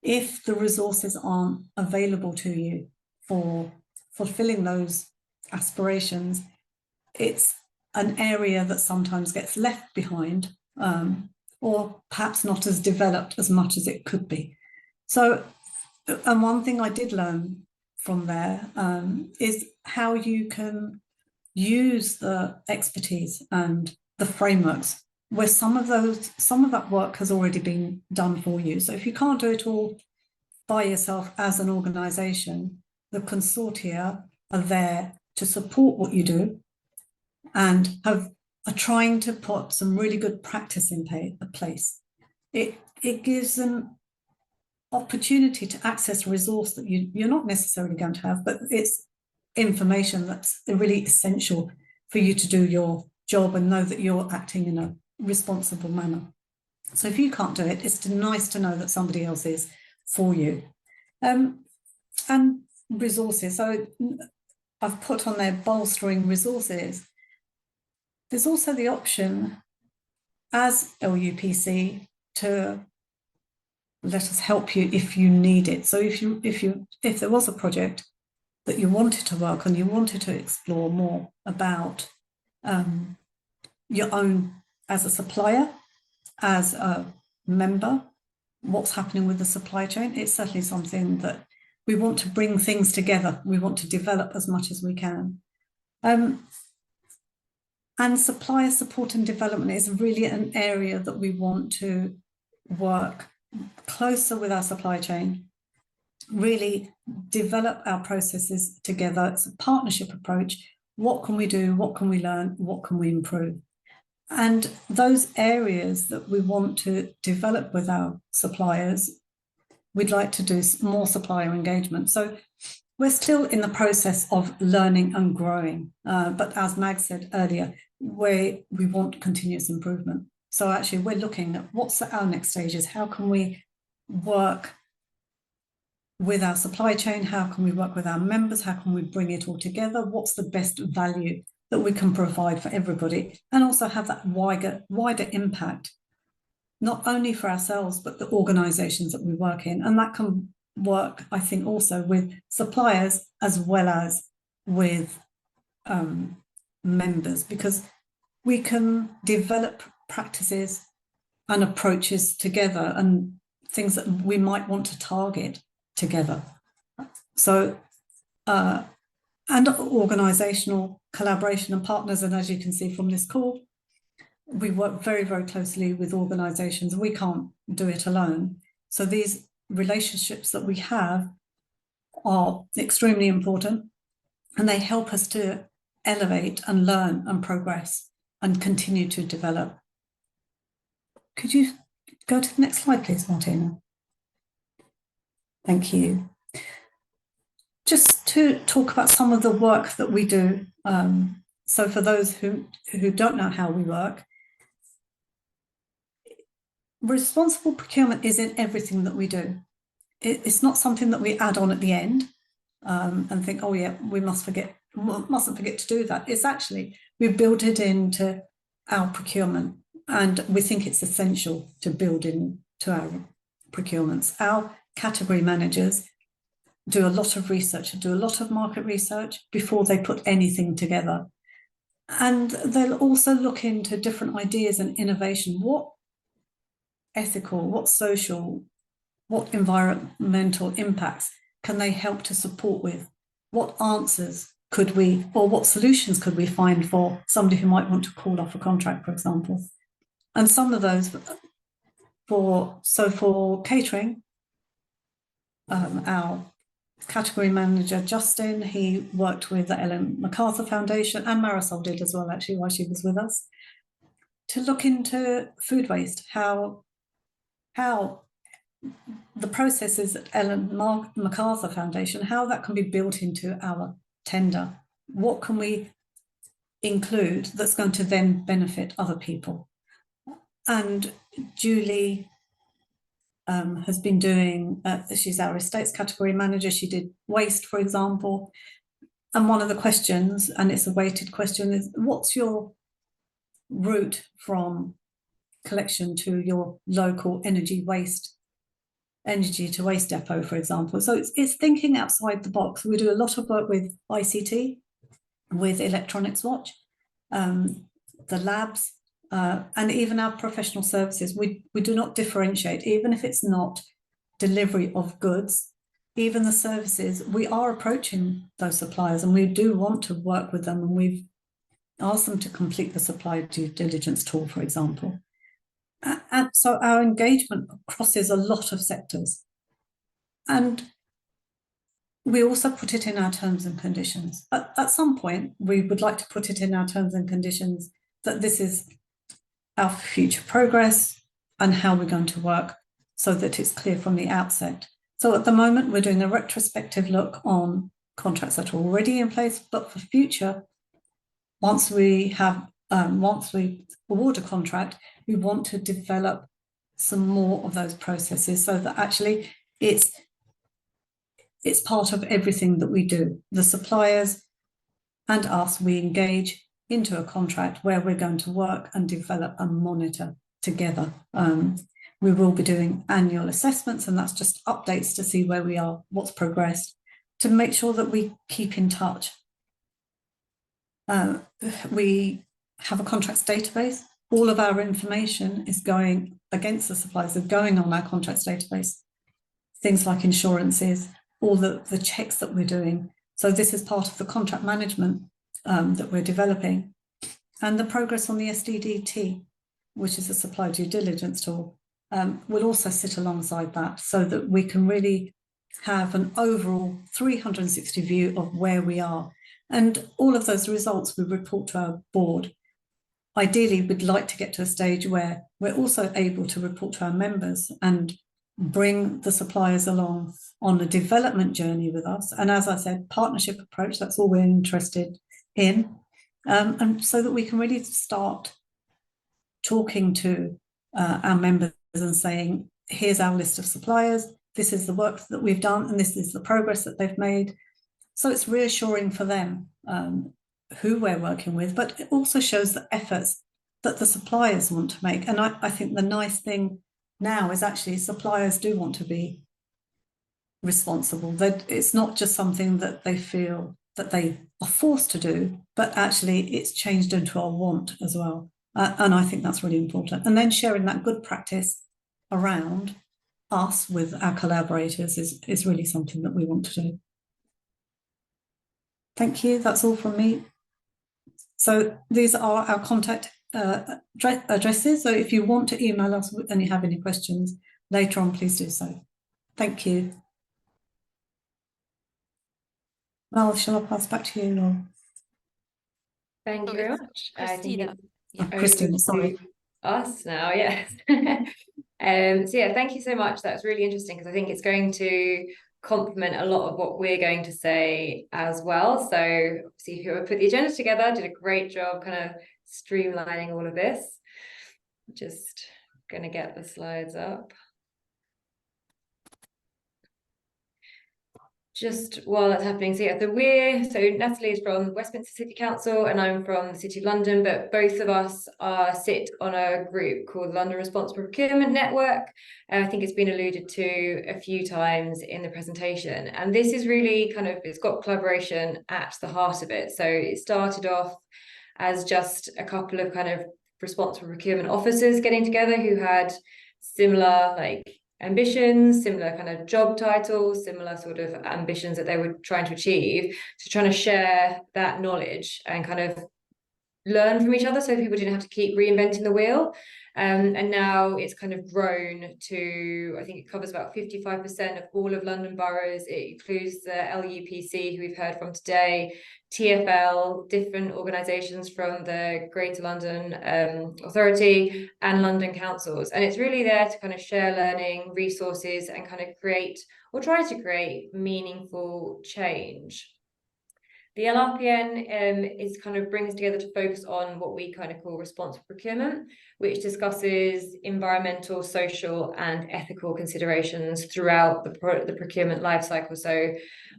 if the resources aren't available to you for fulfilling those aspirations, it's an area that sometimes gets left behind, or perhaps not as developed as much as it could be. So, and one thing I did learn from there is how you can use the expertise and the frameworks where some of that work has already been done for you. So if you can't do it all by yourself as an organisation, the consortia are there to support what you do and are trying to put some really good practice in place. It gives an opportunity to access a resource that you're not necessarily going to have, but it's information that's really essential for you to do your job and know that you're acting in a responsible manner. So if you can't do it, it's nice to know that somebody else is for you. And resources. So I've put on there bolstering resources. There's also the option as LUPC to let us help you if you need it. So if there was a project that you wanted to work on, you wanted to explore more about your own as a supplier, as a member, what's happening with the supply chain, it's certainly something that we want to bring things together. We want to develop as much as we can. And supplier support and development is really an area that we want to work closer with our supply chain, really develop our processes together. It's a partnership approach. What can we do? What can we learn? What can we improve? And those areas that we want to develop with our suppliers, we'd like to do more supplier engagement. So we're still in the process of learning and growing. But as Mag said earlier, we want continuous improvement. So actually we're looking at what's our next stages. How can we work with our supply chain? How can we work with our members? How can we bring it all together? What's the best value that we can provide for everybody, and also have that wider impact, not only for ourselves, but the organisations that we work in. And that can work, I think, also with suppliers as well as with members, because we can develop practices and approaches together and things that we might want to target together. So, and organisational collaboration and partners. And as you can see from this call, we work very, very closely with organisations. We can't do it alone. So these relationships that we have are extremely important, and they help us to elevate and learn and progress and continue to develop. Could you go to the next slide, please, Martina? Thank you. Just to talk about some of the work that we do. So for those who don't know how we work, responsible procurement is in everything that we do. It's not something that we add on at the end and think, oh yeah, we mustn't forget to do that. It's actually, we build it into our procurement, and we think it's essential to build into our procurements. Our category managers do a lot of research, do a lot of market research before they put anything together. And they'll also look into different ideas and innovation. What ethical, what social, what environmental impacts can they help to support with? What answers could we, or what solutions could we find for somebody who might want to call off a contract, for example? And some of those for catering, our category manager, Justin, he worked with the Ellen MacArthur Foundation, and Marisol did as well, actually, while she was with us, to look into food waste, how the processes at Ellen MacArthur Foundation, how that can be built into our tender. What can we include that's going to then benefit other people? And Julie has been doing, she's our estates category manager. She did waste, for example. And one of the questions, and it's a weighted question, is what's your route from collection to your local energy to waste depot, for example? So it's thinking outside the box. We do a lot of work with ICT, with Electronics Watch, the labs, and even our professional services. We do not differentiate, even if it's not delivery of goods, even the services. We are approaching those suppliers, and we do want to work with them, and we've asked them to complete the supply due diligence tool, for example. And so our engagement crosses a lot of sectors. And we also put it in our terms and conditions. At some point, we would like to put it in our terms and conditions that this is our future progress and how we're going to work, so that it's clear from the outset. So at the moment, we're doing a retrospective look on contracts that are already in place, but for future, once we award a contract, we want to develop some more of those processes so that actually it's part of everything that we do. The suppliers and us, we engage into a contract where we're going to work and develop and monitor together. We will be doing annual assessments, and that's just updates to see where we are, what's progressed, to make sure that we keep in touch. We have a contracts database. All of our information is going against the suppliers, are going on our contracts database. Things like insurances, all the checks that we're doing. So this is part of the contract management that we're developing. And the progress on the SDDT, which is a supply due diligence tool, will also sit alongside that so that we can really have an overall 360 view of where we are. And all of those results we report to our board. Ideally, we'd like to get to a stage where we're also able to report to our members and bring the suppliers along on a development journey with us. And as I said, partnership approach, that's all we're interested in. And so that we can really start talking to our members and saying, here's our list of suppliers, this is the work that we've done, and this is the progress that they've made. So it's reassuring for them who we're working with, but it also shows the efforts that the suppliers want to make. And I think the nice thing now is actually suppliers do want to be responsible. That it's not just something that they feel that they are forced to do, but actually it's changed into a want as well. And I think that's really important. And then sharing that good practice around us with our collaborators is really something that we want to do. Thank you. That's all from me. So these are our contact addresses. So if you want to email us and you have any questions later on, please do so. Thank you. Well, shall I pass back to you, Laura? Thank you very much. Christina. Christina, sorry. Us now, yes. So yeah, thank you so much. That's really interesting because I think it's going to complement a lot of what we're going to say as well. So obviously who put the agenda together did a great job kind of streamlining all of this. Just going to get the slides up. Just while that's happening, so yeah, so Natalie is from Westminster City Council and I'm from the City of London, but both of us sit on a group called London Responsible Procurement Network. I think it's been alluded to a few times in the presentation, and this is really kind of, it's got collaboration at the heart of it. So it started off as just a couple of kind of responsible procurement officers getting together who had similar ambitions, similar kind of job titles, similar sort of ambitions that they were trying to achieve, so trying to share that knowledge and kind of learn from each other so people didn't have to keep reinventing the wheel. And now it's kind of grown to, I think it covers about 55% of all of London boroughs. It includes the LUPC, who we've heard from today, TfL, different organisations from the Greater London Authority and London councils. And it's really there to kind of share learning, resources, and kind of create, or try to create, meaningful change. The LRPN is kind of brings together to focus on what we kind of call responsible procurement, which discusses environmental, social, and ethical considerations throughout the procurement lifecycle. So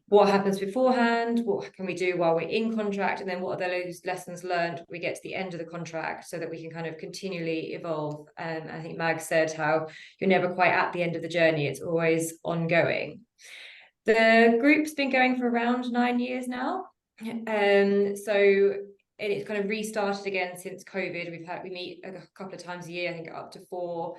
what happens beforehand, what can we do while we're in contract, and then what are those lessons learned we get to the end of the contract so that we can kind of continually evolve. I think Mag said how you're never quite at the end of the journey, it's always ongoing. The group's been going for around 9 years now. So it's kind of restarted again since COVID. We meet a couple of times a year, I think up to 4.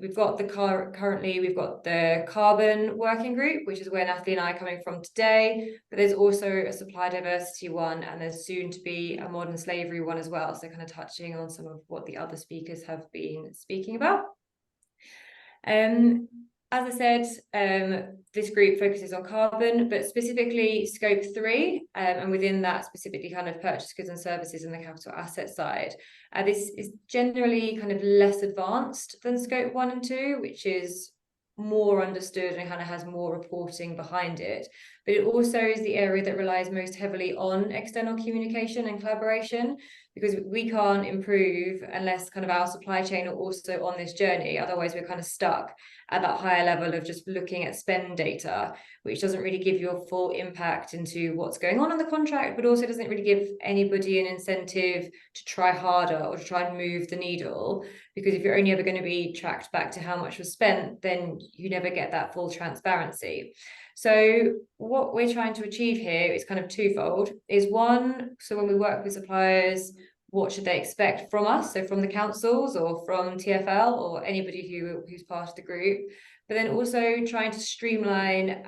We've got currently we've got the carbon working group, which is where Natalie and I are coming from today, but there's also a supply diversity one, and there's soon to be a modern slavery one as well, so kind of touching on some of what the other speakers have been speaking about. As I said, this group focuses on carbon, but specifically scope 3, and within that specifically kind of purchase goods and services and the capital asset side. This is generally kind of less advanced than scope 1 and 2, which is more understood and kind of has more reporting behind it. but it also is the area that relies most heavily on external communication and collaboration, because we can't improve unless kind of our supply chain are also on this journey. Otherwise, we're kind of stuck at that higher level of just looking at spend data, which doesn't really give you a full impact into what's going on in the contract, but also doesn't really give anybody an incentive to try harder or to try and move the needle. Because if you're only ever going to be tracked back to how much was spent, then you never get that full transparency. So what we're trying to achieve here is kind of twofold. Is one, so when we work with suppliers, what should they expect from us? So from the councils or from TfL or anybody who's part of the group, but then also trying to streamline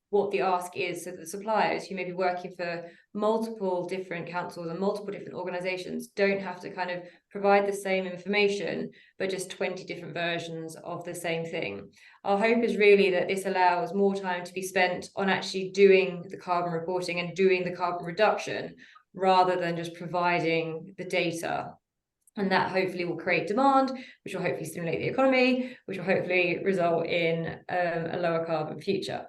what the ask is, so that the suppliers who may be working for multiple different councils and multiple different organizations don't have to kind of provide the same information, but just 20 different versions of the same thing. Our hope is really that this allows more time to be spent on actually doing the carbon reporting and doing the carbon reduction, rather than just providing the data. And that hopefully will create demand, which will hopefully stimulate the economy, which will hopefully result in a lower carbon future.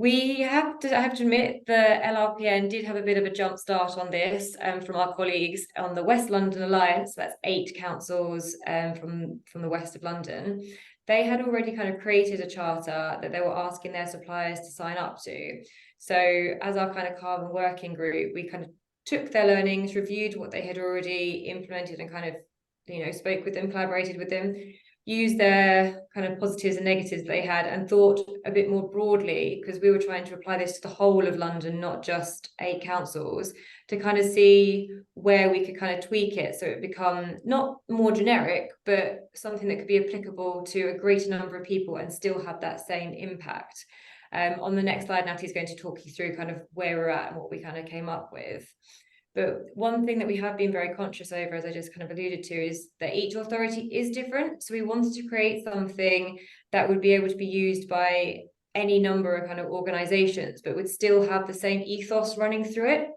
I have to admit, the LRPN did have a bit of a jump start on this from our colleagues on the West London Alliance. That's 8 councils from the west of London. They had already kind of created a charter that they were asking their suppliers to sign up to. So as our kind of carbon working group, we kind of took their learnings, reviewed what they had already implemented, and kind of, you know, spoke with them, collaborated with them, used their kind of positives and negatives they had, and thought a bit more broadly, because we were trying to apply this to the whole of London, not just 8 councils, to kind of see where we could kind of tweak it so it become not more generic, but something that could be applicable to a greater number of people and still have that same impact. On the next slide, Natalie's going to talk you through kind of where we're at and what we kind of came up with. But one thing that we have been very conscious over, as I just kind of alluded to, is that each authority is different. So we wanted to create something that would be able to be used by any number of kind of organizations, but would still have the same ethos running through it.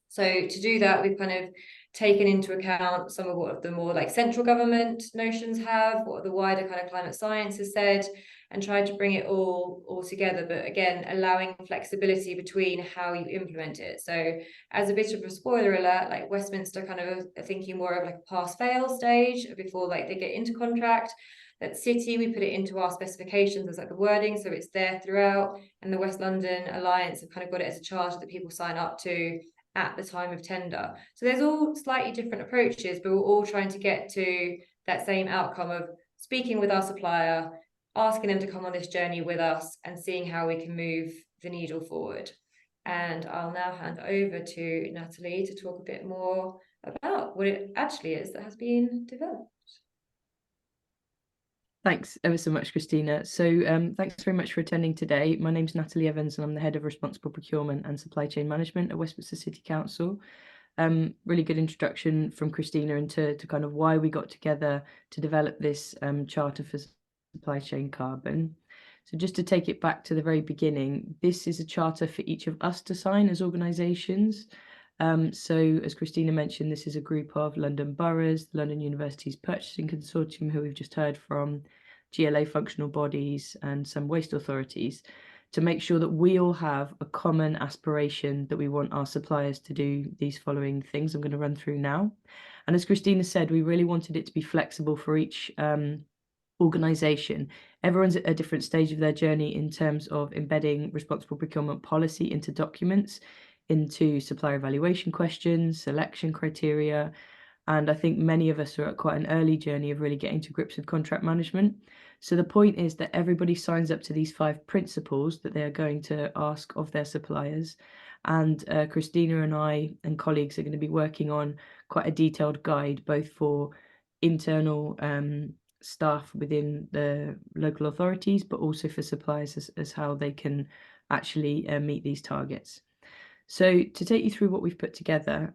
So to do that, we've kind of taken into account some of what the more like central government notions have, what the wider kind of climate science has said, and tried to bring it all together, but again, allowing flexibility between how you implement it. So as a bit of a spoiler alert, like Westminster kind of are thinking more of like a pass-fail stage before like they get into contract. At City, we put it into our specifications as like the wording, so it's there throughout, and the West London Alliance have kind of got it as a charter that people sign up to at the time of tender. So there's all slightly different approaches, but we're all trying to get to that same outcome of speaking with our supplier, asking them to come on this journey with us, and seeing how we can move the needle forward. And I'll now hand over to Natalie to talk a bit more about what it actually is that has been developed. Thanks ever so much, Christina. So thanks very much for attending today. My name's Natalie Evans, and I'm the Head of Responsible Procurement and Supply Chain Management at Westminster City Council. Really good introduction from Christina into kind of why we got together to develop this charter for supply chain carbon. So just to take it back to the very beginning, this is a charter for each of us to sign as organisations. So as Christina mentioned, this is a group of London boroughs, London University's Purchasing Consortium, who we've just heard from, GLA functional bodies, and some waste authorities, to make sure that we all have a common aspiration that we want our suppliers to do these following things I'm going to run through now. And as Christina said, we really wanted it to be flexible for each organisation. Everyone's at a different stage of their journey in terms of embedding responsible procurement policy into documents, into supplier evaluation questions, selection criteria, and I think many of us are at quite an early journey of really getting to grips with contract management. So the point is that everybody signs up to these 5 principles that they are going to ask of their suppliers. And Christina and I and colleagues are going to be working on quite a detailed guide, both for internal staff within the local authorities, but also for suppliers as how they can actually meet these targets. So to take you through what we've put together,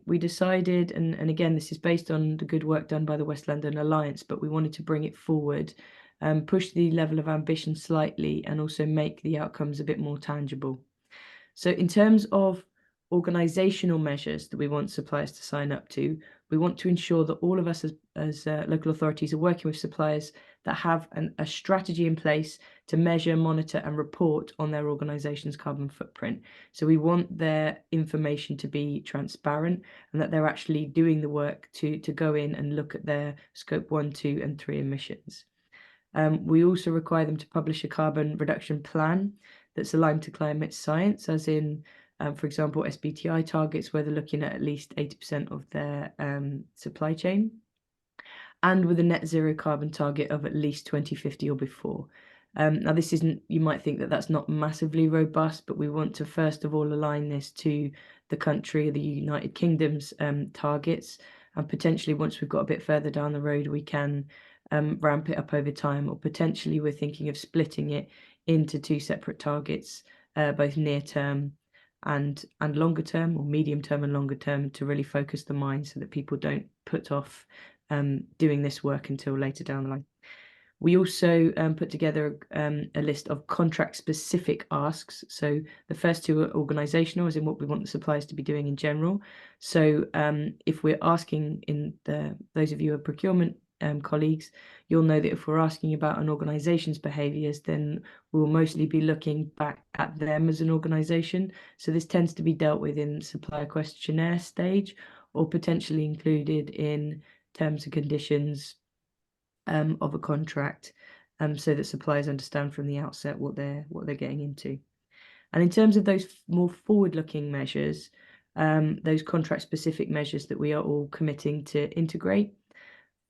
we decided, and again, this is based on the good work done by the West London Alliance, but we wanted to bring it forward, push the level of ambition slightly, and also make the outcomes a bit more tangible. So in terms of organisational measures that we want suppliers to sign up to, We want to ensure that all of us as local authorities are working with suppliers that have a strategy in place to measure, monitor and report on their organisation's carbon footprint. So we want their information to be transparent and that they're actually doing the work to go in and look at their scope 1, 2 and 3 emissions. We also require them to publish a carbon reduction plan that's aligned to climate science, as in, for example, SBTi targets, where they're looking at least 80% of their supply chain, and with a net zero carbon target of at least 2050 or before. Now, this isn't, you might think that that's not massively robust, but we want to first of all align this to the country, the United Kingdom's targets, and potentially once we've got a bit further down the road, we can ramp it up over time, or potentially we're thinking of splitting it into 2 separate targets, both near term and longer term, or medium term and longer term, to really focus the mind so that people don't put off doing this work until later down the line. We also put together a list of contract-specific asks. So the first 2 are organisational, as in what we want the suppliers to be doing in general. So if we're asking those of you who are procurement colleagues, you'll know that if we're asking about an organisation's behaviours, then we'll mostly be looking back at them as an organisation. So this tends to be dealt with in supplier questionnaire stage, or potentially included in terms and conditions of a contract, so that suppliers understand from the outset what they're getting into. And in terms of those more forward-looking measures, those contract-specific measures that we are all committing to integrate,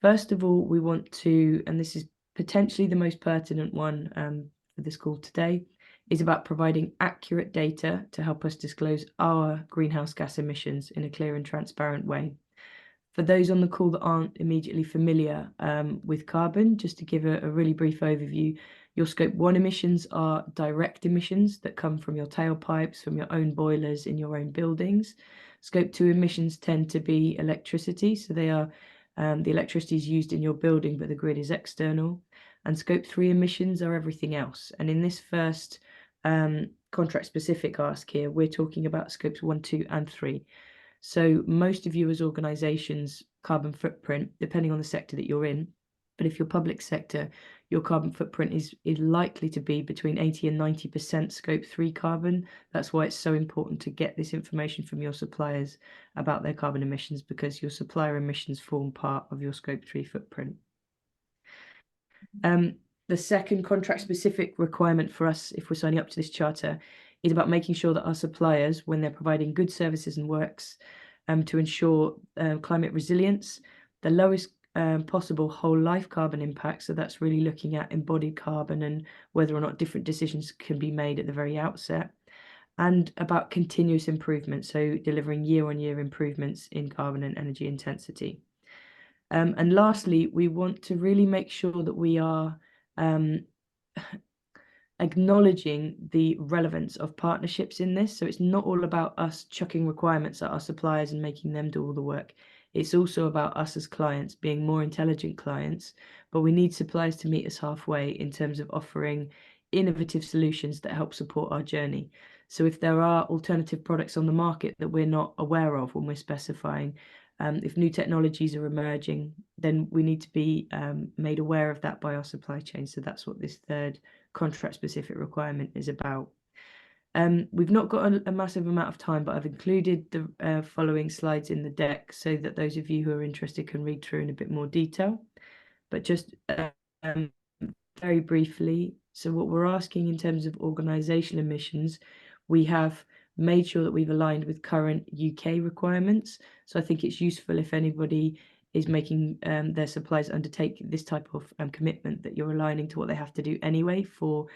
first of all, we want to, and this is potentially the most pertinent one for this call today, is about providing accurate data to help us disclose our greenhouse gas emissions in a clear and transparent way. For those on the call that aren't immediately familiar with carbon, just to give a really brief overview, your scope 1 emissions are direct emissions that come from your tailpipes, from your own boilers in your own buildings. Scope 2 emissions tend to be electricity, so they are the electricity is used in your building, but the grid is external. And scope 3 emissions are everything else. And in this first contract-specific ask here, we're talking about scopes 1, 2 and 3. So most of you as organisations' carbon footprint, depending on the sector that you're in, but if you're public sector, your carbon footprint is likely to be between 80 and 90% scope 3 carbon. That's why it's so important to get this information from your suppliers about their carbon emissions, because your supplier emissions form part of your scope 3 footprint. The second contract-specific requirement for us, if we're signing up to this charter, is about making sure that our suppliers, when they're providing good services and works to ensure climate resilience, the lowest possible whole life carbon impact, so that's really looking at embodied carbon and whether or not different decisions can be made at the very outset, and about continuous improvement, so delivering year-on-year improvements in carbon and energy intensity. And lastly, we want to really make sure that we are acknowledging the relevance of partnerships in this. So it's not all about us chucking requirements at our suppliers and making them do all the work. It's also about us as clients being more intelligent clients, but we need suppliers to meet us halfway in terms of offering innovative solutions that help support our journey. So if there are alternative products on the market that we're not aware of when we're specifying, if new technologies are emerging, then we need to be made aware of that by our supply chain. So that's what this third contract-specific requirement is about. We've not got a massive amount of time, but I've included the following slides in the deck so that those of you who are interested can read through in a bit more detail. But just very briefly, so what we're asking in terms of organisational emissions, we have made sure that we've aligned with current UK requirements. So I think it's useful if anybody is making their suppliers undertake this type of commitment, that you're aligning to what they have to do anyway for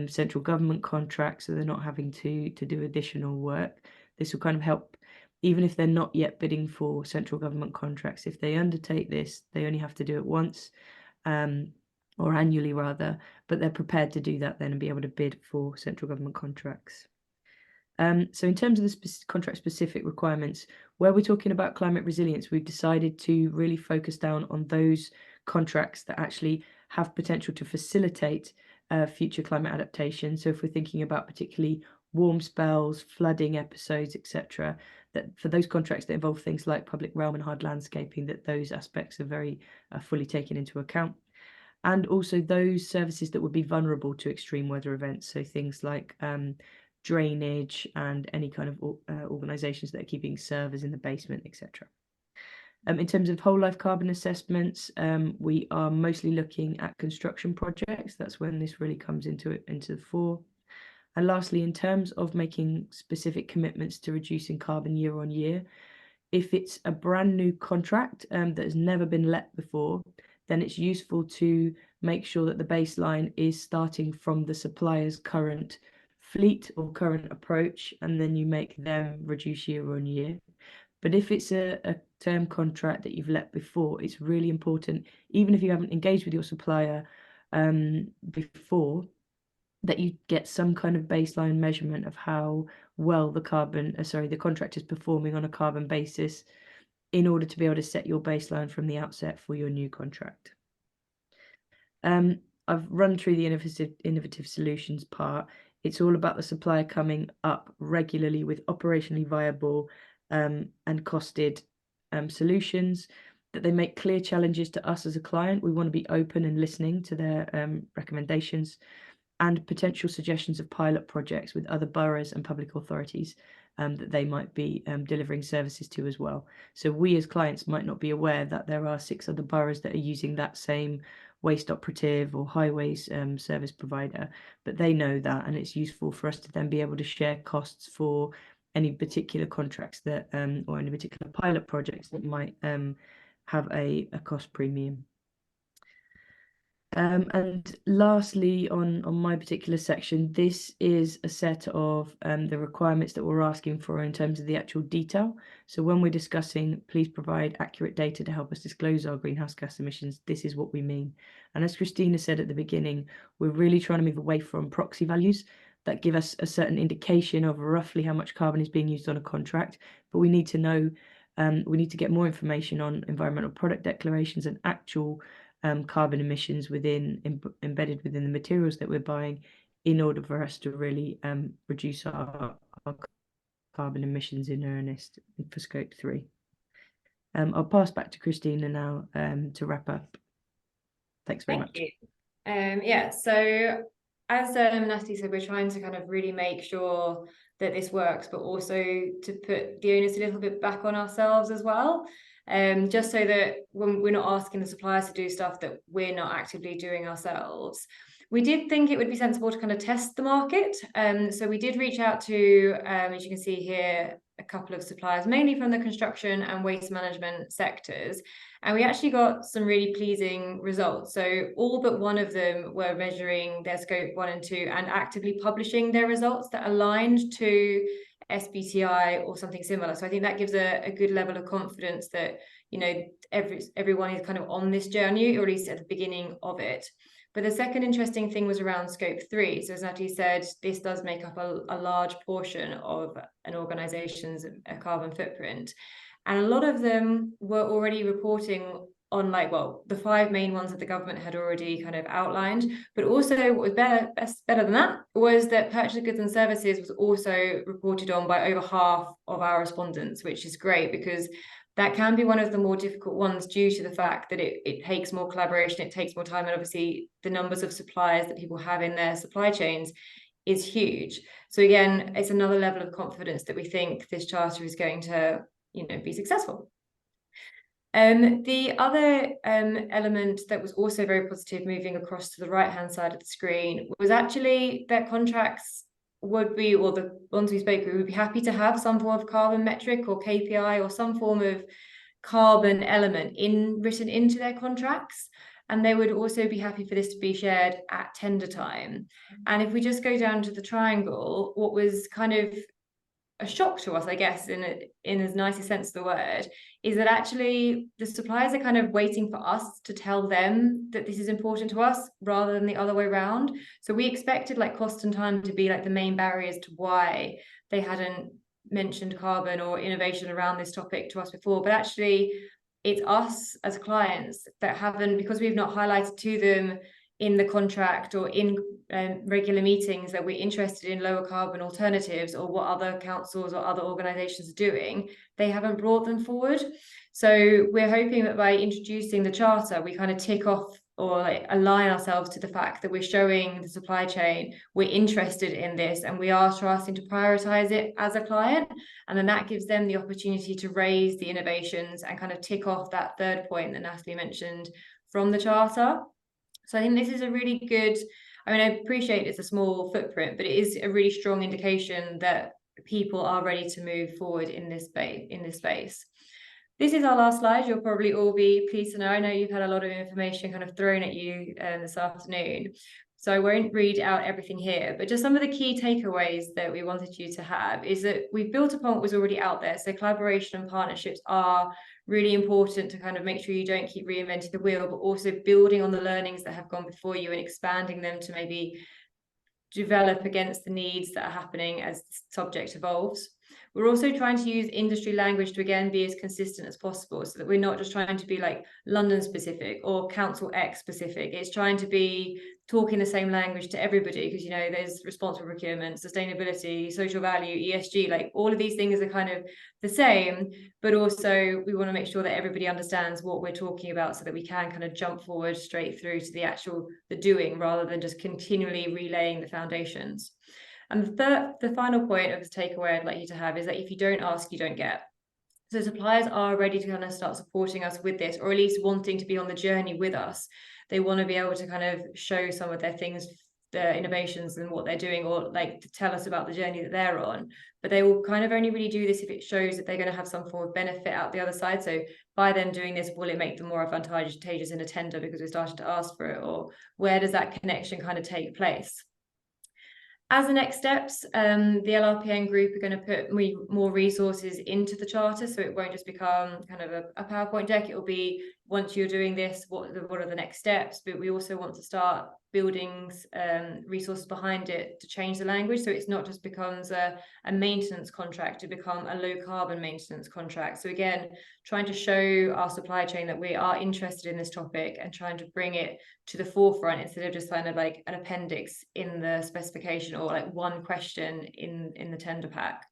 central government contracts, so they're not having to do additional work. This will kind of help, even if they're not yet bidding for central government contracts. If they undertake this, they only have to do it once, or annually rather, but they're prepared to do that then and be able to bid for central government contracts. So in terms of the contract-specific requirements, where we're talking about climate resilience, we've decided to really focus down on those contracts that actually have potential to facilitate future climate adaptation. So if we're thinking about particularly warm spells, flooding episodes, etc. That for those contracts that involve things like public realm and hard landscaping, that those aspects are very fully taken into account. And also those services that would be vulnerable to extreme weather events, so things like drainage and any kind of organisations that are keeping servers in the basement, etc. In terms of whole life carbon assessments, we are mostly looking at construction projects. That's when this really comes into the fore. And lastly, in terms of making specific commitments to reducing carbon year on year, if it's a brand new contract that has never been let before, then it's useful to make sure that the baseline is starting from the supplier's current fleet or current approach, and then you make them reduce year on year. But if it's a term contract that you've let before, it's really important, even if you haven't engaged with your supplier before, that you get some kind of baseline measurement of how well the contract is performing on a carbon basis in order to be able to set your baseline from the outset for your new contract. I've run through the innovative solutions part. It's all about the supplier coming up regularly with operationally viable and costed solutions, that they make clear challenges to us as a client. We want to be open and listening to their recommendations and potential suggestions of pilot projects with other boroughs and public authorities that they might be delivering services to as well. So we as clients might not be aware that there are 6 other boroughs that are using that same waste operative or highways service provider, but they know that, and it's useful for us to then be able to share costs for any particular contracts that or any particular pilot projects that might have a cost premium. And lastly, on my particular section, this is a set of the requirements that we're asking for in terms of the actual detail. So when we're discussing, please provide accurate data to help us disclose our greenhouse gas emissions, this is what we mean. And as Christina said at the beginning, we're really trying to move away from proxy values that give us a certain indication of roughly how much carbon is being used on a contract, but we need to know, we need to get more information on environmental product declarations and actual carbon emissions embedded within the materials that we're buying, in order for us to really reduce our carbon emissions in earnest for scope 3. I'll pass back to Christina now to wrap up. Thanks very much. Thank you. Yeah, so as Natalie said, we're trying to kind of really make sure that this works, but also to put the onus a little bit back on ourselves as well. Just so that when we're not asking the suppliers to do stuff that we're not actively doing ourselves. We did think it would be sensible to kind of test the market. So we did reach out to, as you can see here, a couple of suppliers, mainly from the construction and waste management sectors. And we actually got some really pleasing results. So all but one of them were measuring their scope 1 and 2 and actively publishing their results that aligned to SBTI or something similar. So I think that gives a good level of confidence that, you know, everyone is kind of on this journey, or at least at the beginning of it. But the second interesting thing was around scope 3. So as Natalie said, this does make up a large portion of an organization's carbon footprint. And a lot of them were already reporting on, like, well, the 5 main ones that the government had already kind of outlined, but also what was better than that was that purchase of goods and services was also reported on by over half of our respondents, which is great, because that can be one of the more difficult ones due to the fact that it takes more collaboration, it takes more time, and obviously the numbers of suppliers that people have in their supply chains is huge. So again, it's another level of confidence that we think this charter is going to, you know, be successful. The other element that was also very positive, moving across to the right-hand side of the screen, was actually that contracts would be, or the ones we spoke with, would be happy to have some form of carbon metric or KPI or some form of carbon element written into their contracts. And they would also be happy for this to be shared at tender time. And if we just go down to the triangle, what was kind of a shock to us, I guess, in as nice a sense of the word, is that actually the suppliers are kind of waiting for us to tell them that this is important to us, rather than the other way around. So we expected like cost and time to be like the main barriers to why they hadn't mentioned carbon or innovation around this topic to us before, but actually it's us as clients that haven't, because we've not highlighted to them, in the contract or in regular meetings that we're interested in lower carbon alternatives or what other councils or other organisations are doing, they haven't brought them forward. So we're hoping that by introducing the charter, we kind of tick off or like align ourselves to the fact that we're showing the supply chain we're interested in this and we are starting to prioritize it as a client, and then that gives them the opportunity to raise the innovations and kind of tick off that third point that Natalie mentioned from the charter. So I think this is a really good, I mean, I appreciate it's a small footprint, but it is a really strong indication that people are ready to move forward in this space. This is our last slide. You'll probably all be pleased to know. I know you've had a lot of information kind of thrown at you this afternoon, so I won't read out everything here, but just some of the key takeaways that we wanted you to have is that we've built upon what was already out there. So collaboration and partnerships are really important to kind of make sure you don't keep reinventing the wheel, but also building on the learnings that have gone before you and expanding them to maybe develop against the needs that are happening as the subject evolves. We're also trying to use industry language to again be as consistent as possible, so that we're not just trying to be like London specific or Council X specific. It's trying to be talking the same language to everybody, because, you know, there's responsible procurement, sustainability, social value, ESG, like all of these things are kind of the same, but also we want to make sure that everybody understands what we're talking about so that we can kind of jump forward straight through to the doing, rather than just continually relaying the foundations. And the final point of this takeaway I'd like you to have is that if you don't ask, you don't get. So suppliers are ready to kind of start supporting us with this, or at least wanting to be on the journey with us. They want to be able to kind of show some of their things, their innovations and what they're doing, or like to tell us about the journey that they're on. But they will kind of only really do this if it shows that they're going to have some form of benefit out the other side. So by them doing this, will it make them more advantageous in a tender because we started to ask for it, or where does that connection kind of take place? As the next steps, the LRPN group are going to put more resources into the charter, so it won't just become kind of a PowerPoint deck. It will be, once you're doing this, what are the next steps? But we also want to start building resources behind it to change the language, so it's not just becomes a maintenance contract to become a low carbon maintenance contract. So again, trying to show our supply chain that we are interested in this topic and trying to bring it to the forefront instead of just kind of like an appendix in the specification or like one question in the tender pack.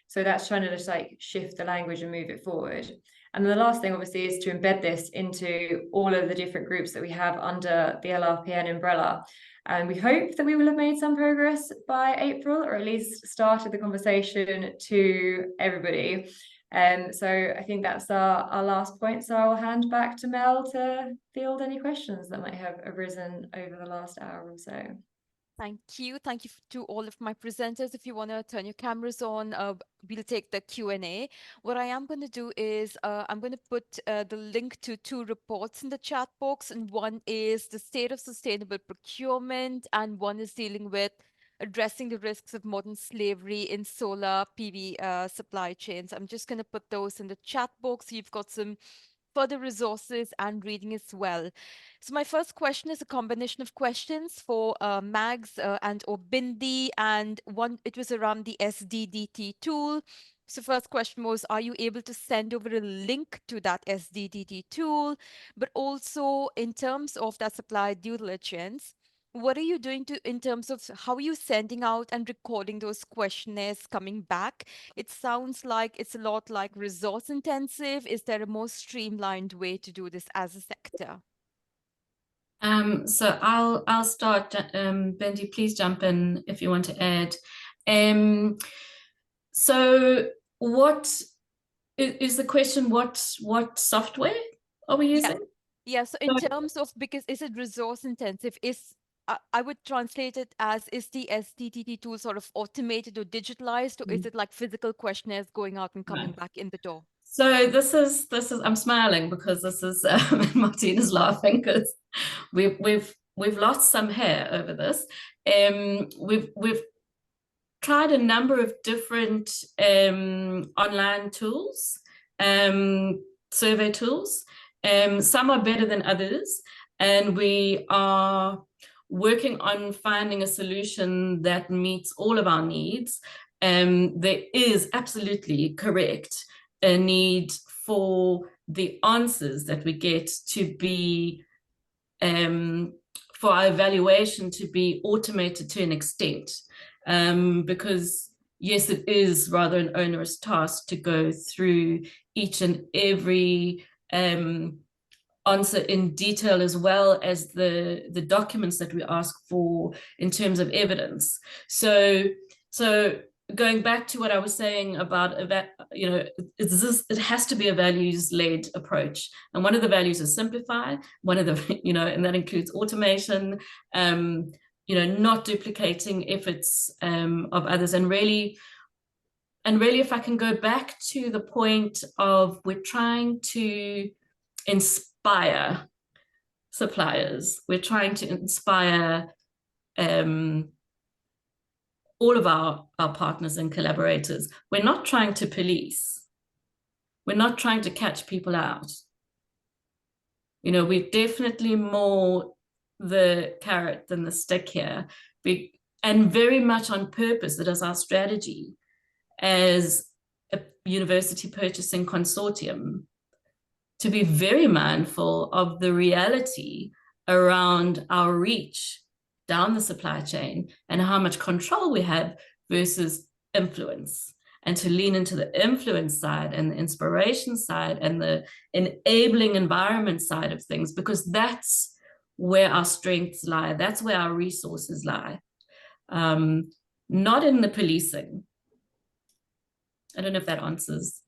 So that's trying to just like shift the language and move it forward. And then the last thing obviously is to embed this into all of the different groups that we have under the LRPN umbrella. And we hope that we will have made some progress by April, or at least started the conversation to everybody. So I think that's our last point. So I'll hand back to Mel to field any questions that might have arisen over the last hour or so. Thank you. Thank you to all of my presenters. If you want to turn your cameras on, we'll take the Q&A. What I am going to do is I'm going to put the link to 2 reports in the chat box, and one is the state of sustainable procurement, and one is dealing with addressing the risks of modern slavery in solar PV supply chains. I'm just going to put those in the chat box, so you've got some further resources and reading as well. So my first question is a combination of questions for Mags and or Bindi, and one, it was around the SDDT tool. So first question was, are you able to send over a link to that SDDT tool? But also in terms of that supply due diligence, what are you doing in terms of how are you sending out and recording those questionnaires coming back? It sounds like it's a lot like resource intensive. Is there a more streamlined way to do this as a sector? So I'll start. Bendy, please jump in if you want to add. So what is the question? What software are we using? Yeah. So in terms of, because is it resource intensive? I would translate it as, is the SDDT tool sort of automated or digitalized, or is it like physical questionnaires going out and coming back in the door? So this is I'm smiling because this is Martina's laughing because we've lost some hair over this. We've tried a number of different online tools, survey tools. Some are better than others, and we are working on finding a solution that meets all of our needs. There is absolutely correct a need for the answers that we get to be for our evaluation to be automated to an extent, because yes, it is rather an onerous task to go through each and every answer in detail, as well as the documents that we ask for in terms of evidence. So going back to what I was saying about, it has to be a values-led approach. And one of the values is simplify, one of the, and that includes automation, not duplicating efforts of others. And really, if I can go back to the point of, we're trying to inspire suppliers, we're trying to inspire all of our partners and collaborators. We're not trying to police. We're not trying to catch people out. We're definitely more the carrot than the stick here, and very much on purpose. That is our strategy as a university purchasing consortium, to be very mindful of the reality around our reach down the supply chain and how much control we have versus influence, and to lean into the influence side and the inspiration side and the enabling environment side of things, because that's where our strengths lie. That's where our resources lie, not in the policing. I don't know if that answers.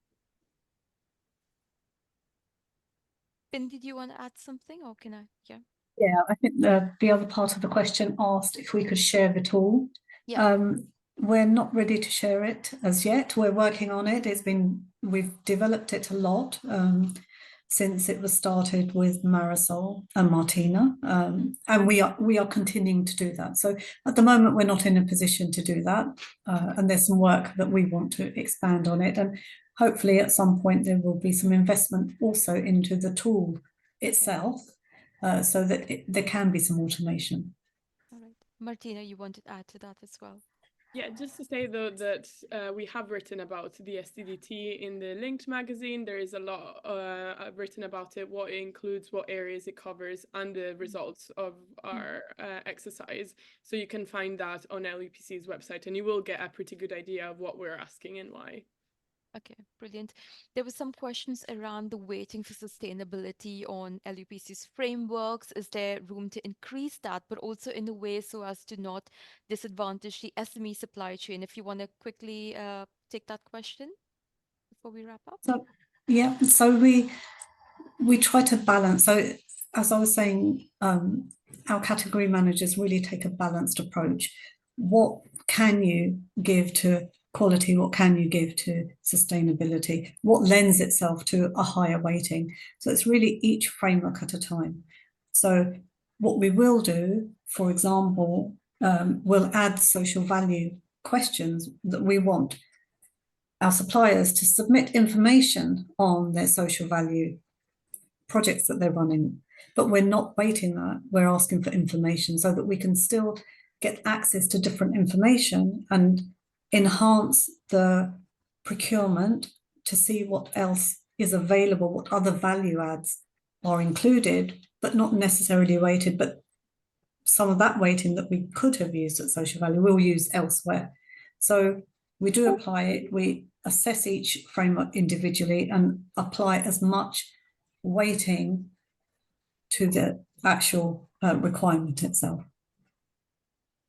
Ben, did you want to add something, or can I? Yeah. Yeah, I think the other part of the question asked if we could share the tool. Yeah. We're not ready to share it as yet. We're working on it. We've developed it a lot since it was started with Marisol and Martina, and we are continuing to do that. So at the moment, we're not in a position to do that, and there's some work that we want to expand on it, and hopefully at some point there will be some investment also into the tool itself, so that there can be some automation. All right, Martina, you wanted to add to that as well? Yeah, just to say though that we have written about the SDDT in the Linked magazine. There is a lot written about it, what it includes, what areas it covers, and the results of our exercise. So you can find that on LUPC's website, and you will get a pretty good idea of what we're asking and why. Okay, brilliant. There were some questions around the weighting for sustainability on LUPC's frameworks. Is there room to increase that, but also in a way so as to not disadvantage the SME supply chain? If you want to quickly take that question before we wrap up. So yeah, so we try to balance. So as I was saying, our category managers really take a balanced approach. What can you give to quality? What can you give to sustainability? What lends itself to a higher weighting? So it's really each framework at a time. So what we will do, for example, we'll add social value questions that we want our suppliers to submit information on their social value projects that they're running, but we're not weighting that. We're asking for information so that we can still get access to different information and enhance the procurement to see what else is available, what other value adds are included, but not necessarily weighted, but some of that weighting that we could have used at social value, we'll use elsewhere. So we do apply it, we assess each framework individually and apply as much weighting to the actual requirement itself.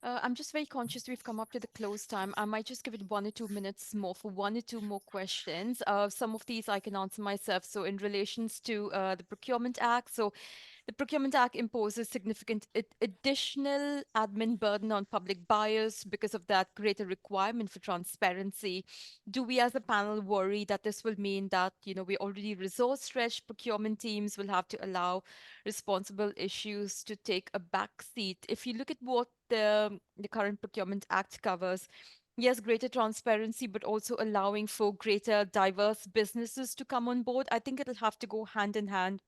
I'm just very conscious we've come up to the close time. I might just give it 1 or 2 minutes more for 1 or 2 more questions. Some of these I can answer myself. So in relations to the Procurement Act, so the Procurement Act imposes significant additional admin burden on public buyers because of that greater requirement for transparency. Do we as a panel worry that this will mean that, we already resource-stretched procurement teams will have to allow responsible issues to take a back seat? If you look at what the current Procurement Act covers, yes, greater transparency, but also allowing for greater diverse businesses to come on board. I think it'll have to go hand in hand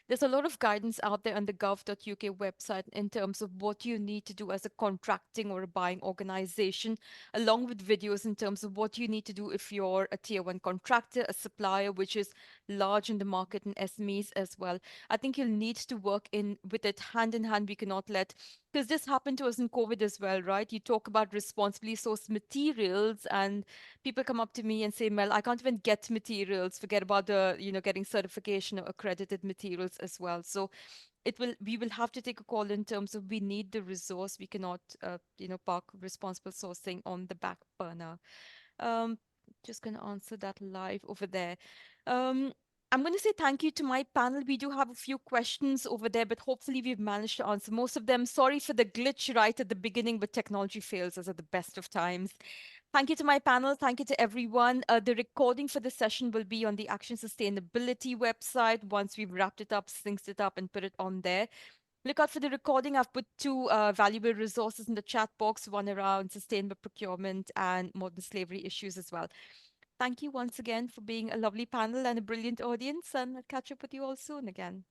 there's a lot of guidance out there on the gov.uk website in terms of what you need to do as a contracting or a buying organization, along with videos in terms of what you need to do if you're a tier one contractor, a supplier, which is large in the market, and SMEs as well. I think you'll need to work in with it hand in hand. We cannot let, because this happened to us in COVID as well, right? You talk about responsibly sourced materials, and people come up to me and say, Mel, I can't even get materials. Forget about the, getting certification or accredited materials as well. So we will have to take a call in terms of we need the resource. We cannot, park responsible sourcing on the back burner. Just going to answer that live over there. I'm going to say thank you to my panel. We do have a few questions over there, but hopefully we've managed to answer most of them. Sorry for the glitch right at the beginning, but technology fails us at the best of times. Thank you to my panel. Thank you to everyone. The recording for the session will be on the Action Sustainability website once we've wrapped it up, synced it up, and put it on there. Look out for the recording. I've put two valuable resources in the chat box, one around sustainable procurement and modern slavery issues as well. Thank you once again for being a lovely panel and a brilliant audience, and I'll catch up with you all soon again.